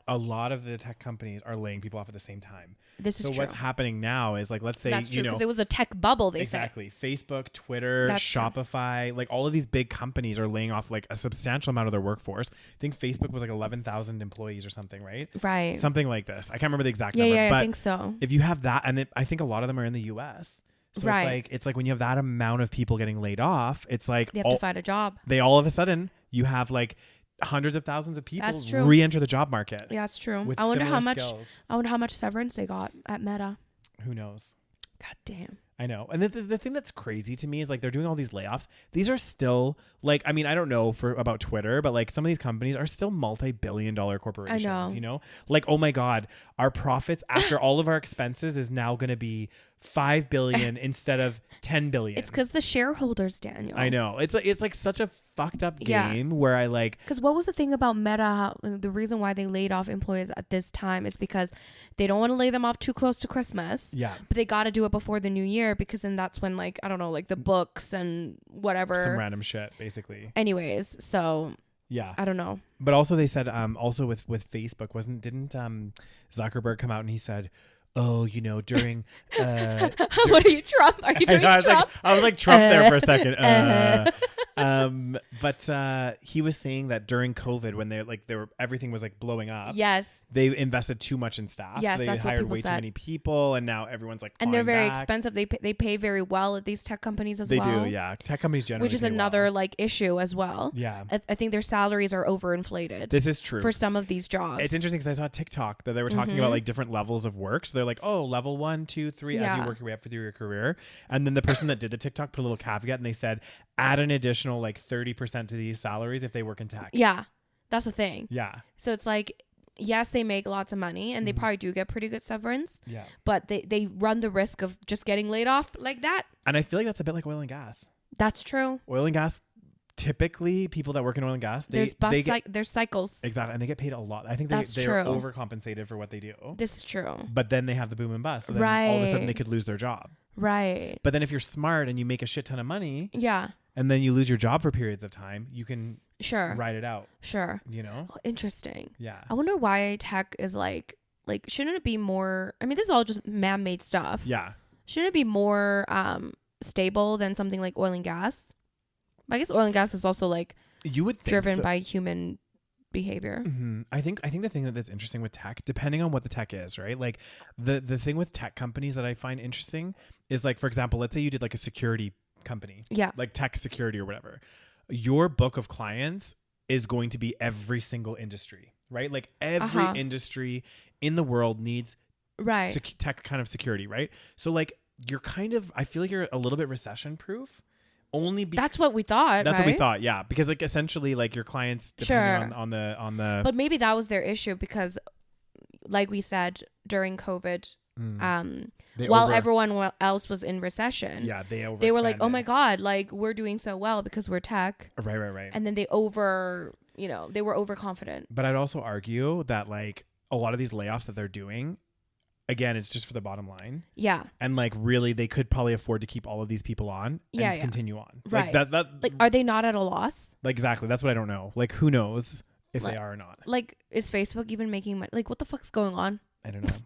a lot of the tech companies are laying people off at the same time. This is true. So what's happening now is, like, let's say, that's true, because it was a tech bubble, they say. Exactly. Facebook, Twitter, That's Shopify, true. like all of these big companies are laying off like a substantial amount of their workforce. I think Facebook was like 11,000 employees or something, right? Right. Something like this. I can't remember the exact number. Yeah, but I think so. if you have that, and I think a lot of them are in the US. So right. it's like when you have that amount of people getting laid off, it's like you have to find a job. They all of a sudden, you have like hundreds of thousands of people re-enter the job market. Yeah, that's true. With I wonder how skills. much severance they got at Meta. Who knows? God damn. I know. And the thing that's crazy to me is like they're doing all these layoffs. These are still like, I mean, I don't know about Twitter, but like some of these companies are still multi-billion-dollar corporations. I know. You know? Like, oh my God, our profits after all of our expenses is now going to be 5 billion instead of 10 billion. It's because the shareholders, Daniel. I know. It's like such a fucked up game where I like. Because what was the thing about Meta? The reason why they laid off employees at this time is because they don't want to lay them off too close to Christmas. Yeah. But they got to do it before the new year, because then that's when, like, I don't know, like the books and whatever. Some random shit, basically. Anyways, so. Yeah. I don't know. But also they said also with Facebook didn't Zuckerberg come out and he said, oh, you know, during what are you, Trump? Are you doing Trump? I was like Trump there for a second. But he was saying that during COVID, when everything was like blowing up. Yes. They invested too much in staff. Yes, so they hired way too many people, and now everyone's like, and they're very expensive. They pay very well at these tech companies as well. They do, yeah. Tech companies generally, which is another like issue as well. Yeah. I think their salaries are overinflated. This is true for some of these jobs. It's interesting because I saw TikTok that they were talking about like different levels of work. So they're like, oh, level 1, 2, 3, as you work your way up through your career. And then the person that did the TikTok put a little caveat, and they said, add an additional like 30% to these salaries if they work in tech. Yeah, that's the thing. Yeah. So it's like, yes, they make lots of money, and they probably do get pretty good severance. Yeah. But they run the risk of just getting laid off like that. And I feel like that's a bit like oil and gas. That's true. Oil and gas, typically people that work in oil and gas, there's cycles. Exactly. And they get paid a lot. I think they're overcompensated for what they do. This is true. But then they have the boom and bust. So then all of a sudden they could lose their job. Right. But then if you're smart and you make a shit ton of money. Yeah. And then you lose your job for periods of time, you can ride it out. Sure. You know? Oh, interesting. Yeah. I wonder why tech is like shouldn't it be more, I mean, this is all just man-made stuff. Yeah. Shouldn't it be more stable than something like oil and gas? I guess oil and gas is also like you would think driven by human behavior. I think the thing that's interesting with tech, depending on what the tech is, right? Like the thing with tech companies that I find interesting is like, for example, let's say you did like a security company, like tech security or whatever. Your book of clients is going to be every single industry, right? Like every industry in the world needs tech kind of security, right? So like you're kind of, I feel like you're a little bit recession proof. That's what we thought. That's what we thought, yeah. Because like essentially, like your clients, depending on the. But maybe that was their issue because, like we said during COVID, while everyone else was in recession, they were like, "Oh my god, like we're doing so well because we're tech." Right. And then they were overconfident. But I'd also argue that like a lot of these layoffs that they're doing, again, it's just for the bottom line. Yeah. And like really they could probably afford to keep all of these people on and continue on. Right. Like that like are they not at a loss? Like exactly. That's what I don't know. Like who knows if they are or not. Like is Facebook even making money? Like what the fuck's going on? I don't know.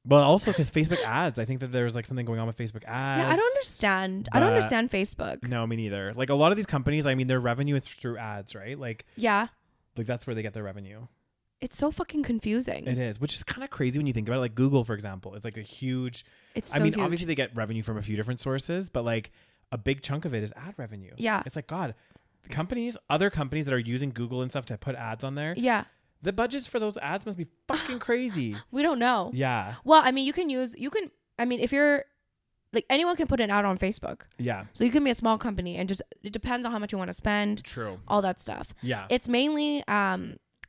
But also because Facebook ads, I think that there's like something going on with Facebook ads. Yeah, I don't understand. I don't understand Facebook. No, me neither. Like a lot of these companies, I mean, their revenue is through ads, right? Like like that's where they get their revenue. It's so fucking confusing. It is, which is kind of crazy when you think about it. Like Google, for example, is like a huge. I mean, obviously they get revenue from a few different sources, but like a big chunk of it is ad revenue. Yeah, it's like God, the other companies that are using Google and stuff to put ads on there. Yeah, the budgets for those ads must be fucking crazy. We don't know. Yeah. Well, I mean, I mean, if you're like anyone can put an ad on Facebook. Yeah. So you can be a small company and it depends on how much you want to spend. True. All that stuff. Yeah. It's mainly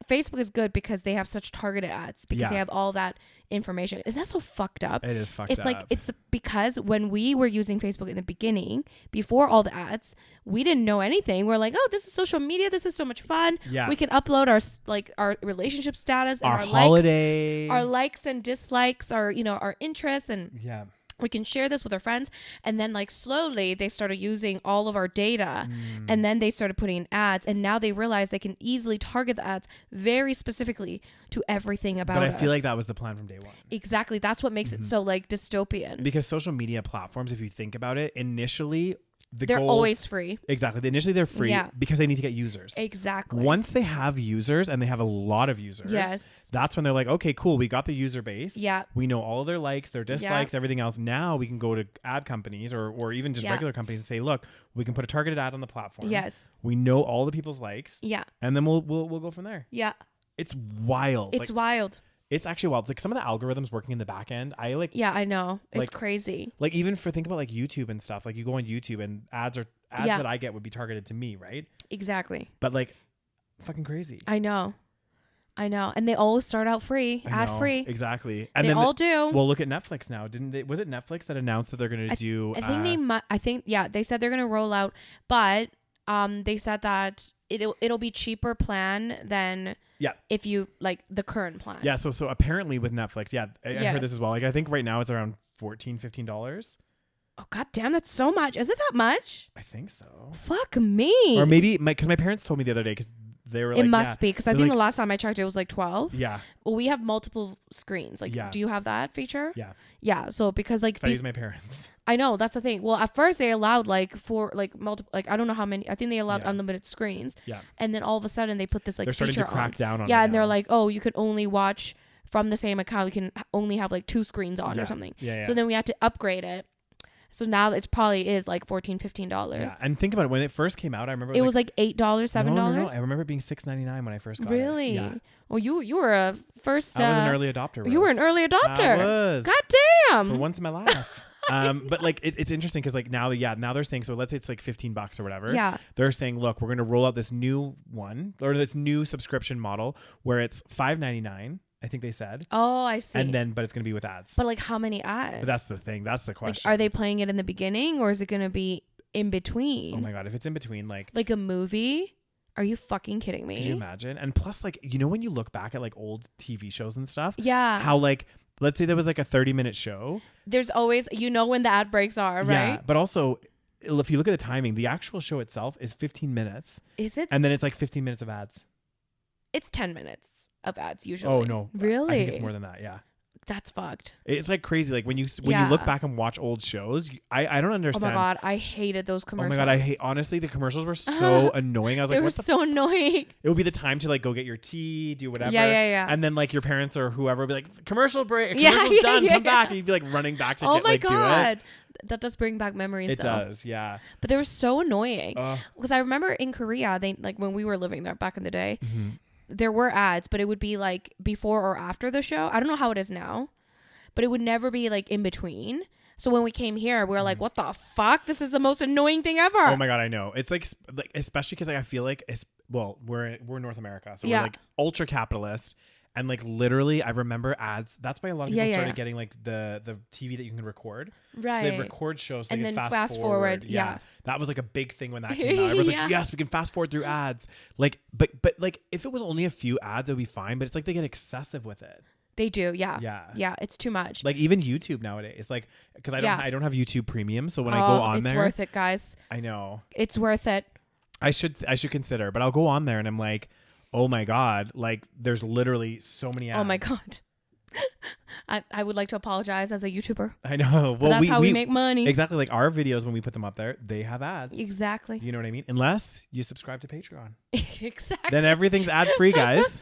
Facebook is good because they have such targeted ads because they have all that information. Is that so fucked up? It is fucked up. It's like, it's because when we were using Facebook in the beginning, before all the ads, we didn't know anything. We're like, oh, this is social media. This is so much fun. Yeah. We can upload our relationship status and our holiday, our likes and dislikes, our interests and we can share this with our friends. And then like slowly they started using all of our data and then they started putting in ads. And now they realize they can easily target the ads very specifically to everything about us. But I feel like that was the plan from day one. Exactly. That's what makes it so like dystopian. Because social media platforms, if you think about it, initially they're always free. Exactly. Initially they're free because they need to get users. Exactly. Once they have users and they have a lot of users, that's when they're like, okay, cool. We got the user base. Yeah. We know all of their likes, their dislikes, everything else. Now we can go to ad companies or even just regular companies and say, look, we can put a targeted ad on the platform. Yes. We know all the people's likes. Yeah. And then we'll go from there. Yeah. It's wild. It's wild. It's actually wild. Like some of the algorithms working in the back end, Yeah, I know. It's crazy. Like even think about like YouTube and stuff. Like you go on YouTube and ads that I get would be targeted to me, right? Exactly. But like fucking crazy. I know. And they all start out free, ad free. Exactly. And they all do. Well, look at Netflix now. Was it Netflix that announced that they're going to do? They said they're going to roll out, but they said that it'll be cheaper plan than if you like the current plan. Yeah, so apparently with Netflix, I heard this as well. Like I think right now it's around $14-15. Oh god damn, that's so much. Is it that much? I think so. Fuck me. Or maybe because my parents told me the other day because they were like, it must be because I think the last time I checked it was like 12. Yeah. Well, we have multiple screens. Like, do you have that feature? Yeah. Yeah. So because like I use my parents. I know, that's the thing. Well, at first they allowed like for like multiple, like I don't know how many. I think they allowed unlimited screens. Yeah. And then all of a sudden they put this like they're starting feature to crack down on. Yeah, and they're like, oh, you could only watch from the same account. You can only have like 2 screens on or something. Yeah. So then we had to upgrade it. So now it probably is like $14-15. Yeah, and think about it. When it first came out, I remember it was like $8, $7. No. I remember it being $6.99 when I first got it. Really? Yeah. Well, you were a first. I was an early adopter. Rose. You were an early adopter. I was. God damn. For once in my life. But like it's interesting because like now they're saying, so let's say it's like $15 or whatever. Yeah. They're saying, look, we're going to roll out this new one or this new subscription model where it's $5.99. I think they said. Oh, I see. And then, but it's going to be with ads. But like how many ads? But that's the thing. That's the question. Like, are they playing it in the beginning or is it going to be in between? Oh my God. If it's in between, like a movie, are you fucking kidding me? Can you imagine? And plus like, when you look back at like old TV shows and stuff, yeah, how like, let's say there was like a 30-minute show. There's always, when the ad breaks are, right? Yeah. But also if you look at the timing, the actual show itself is 15 minutes. Is it? And then it's like 15 minutes of ads. It's 10 minutes. Of ads usually. Oh no, really? I think it's more than that. Yeah. That's fucked. It's like crazy. Like when you look back and watch old shows, I don't understand. Oh my God, I hated those commercials. Oh my God, honestly, the commercials were so annoying. I was like, they were so annoying. It would be the time to like go get your tea, do whatever. Yeah. And then like your parents or whoever would be like, commercial break, commercial's done, come back. And you'd be like running back to do it. That does bring back memories. It does, yeah. But they were so annoying. Because I remember in Korea, they like when we were living there back in the day, there were ads, but it would be like before or after the show. I don't know how it is now. But it would never be like in between. So when we came here, we were like, what the fuck? This is the most annoying thing ever. Oh my God, I know. It's like especially because like, I feel like we're in North America. So we're like ultra capitalist. And like literally I remember ads. That's why a lot of people started getting like the TV that you can record. Right. So they record shows. So and they then fast forward. Yeah. That was like a big thing when that came out. Everyone's like, yes, we can fast forward through ads. Like, but like if it was only a few ads, it would be fine. But it's like they get excessive with it. They do, yeah. It's too much. Like even YouTube nowadays, like because I don't have YouTube Premium, so when I go on there, it's worth it, guys. I know it's worth it. I should consider, but I'll go on there and I'm like, oh my God, like there's literally so many ads. Oh my God. I would like to apologize as a YouTuber. I know. Well, that's how we make money. Exactly. Like our videos, when we put them up there, they have ads. Exactly. You know what I mean? Unless you subscribe to Patreon. Exactly. Then everything's ad free, guys.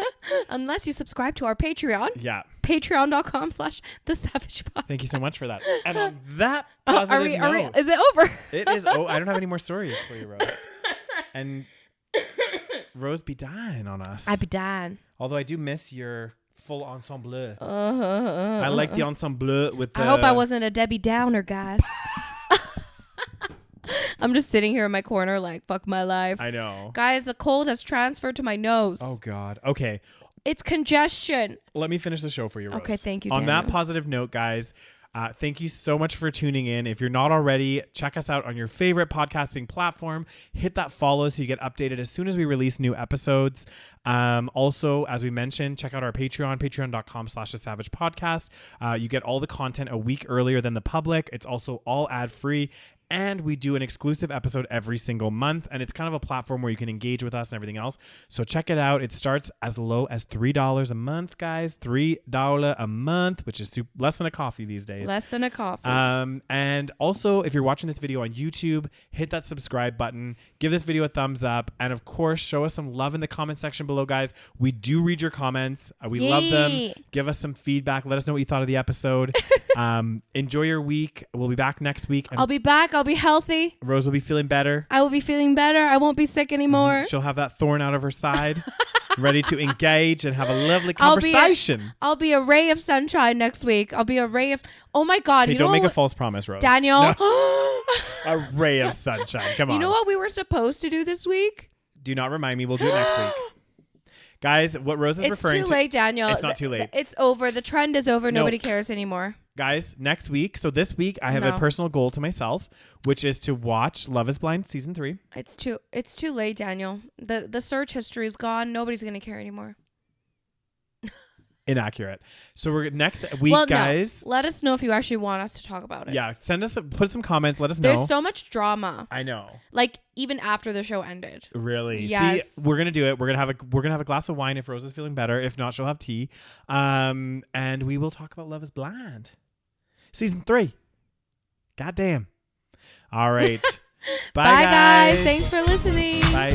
Unless you subscribe to our Patreon. Yeah. Patreon.com/TheSaVeg Thank you so much for that. And on that positive note, is it over? It is. Oh, I don't have any more stories for you, Rose. And Rose be dying on us. I be dying. Although I do miss your full ensemble. I like the ensemble with the... I hope I wasn't a Debbie Downer, guys. I'm just sitting here in my corner like, fuck my life. I know. Guys, the cold has transferred to my nose. Oh, God. Okay. It's congestion. Let me finish the show for you, Rose. Okay, thank you, On Daniel. that positive note, guys, thank you so much for tuning in. If you're not already, check us out on your favorite podcasting platform. Hit that follow so you get updated as soon as we release new episodes. Also, as we mentioned, check out our Patreon, patreon.com/TheSaVeg Podcast. You get all the content a week earlier than the public. It's also all ad-free. And we do an exclusive episode every single month. And it's kind of a platform where you can engage with us and everything else. So check it out. It starts as low as $3 a month, guys. $3 a month, which is less than a coffee these days. Less than a coffee. And also, if you're watching this video on YouTube, hit that subscribe button. Give this video a thumbs up. And of course, show us some love in the comment section below, guys. We do read your comments. We love them. Give us some feedback. Let us know what you thought of the episode. Enjoy your week. We'll be back next week. I'll be back. I'll be healthy. Rose will be feeling better. I will be feeling better. I won't be sick anymore. She'll have that thorn out of her side, ready to engage and have a lovely conversation. I'll be a ray of sunshine next week. I'll be a ray of... Oh my God. Hey, don't make a false promise, Rose. Daniel. No. A ray of sunshine. Come on. You know what we were supposed to do this week? Do not remind me. We'll do it next week. Guys, what Rose is referring to... It's too late, Daniel. It's not too late. It's over. The trend is over. Nobody cares anymore. Guys, next week. So this week, I have a personal goal to myself, which is to watch Love is Blind Season 3. It's too late, Daniel. The search history is gone. Nobody's going to care anymore. Inaccurate. So we're next week, guys. No. Let us know if you actually want us to talk about it. Yeah, put some comments. Let us know. There's so much drama. I know. Like even after the show ended. Really? Yes. See, we're gonna do it. We're gonna have a glass of wine if Rose is feeling better. If not, she'll have tea. And we will talk about Love is Blind, Season 3. God damn. All right. Bye, guys. Thanks for listening. Bye.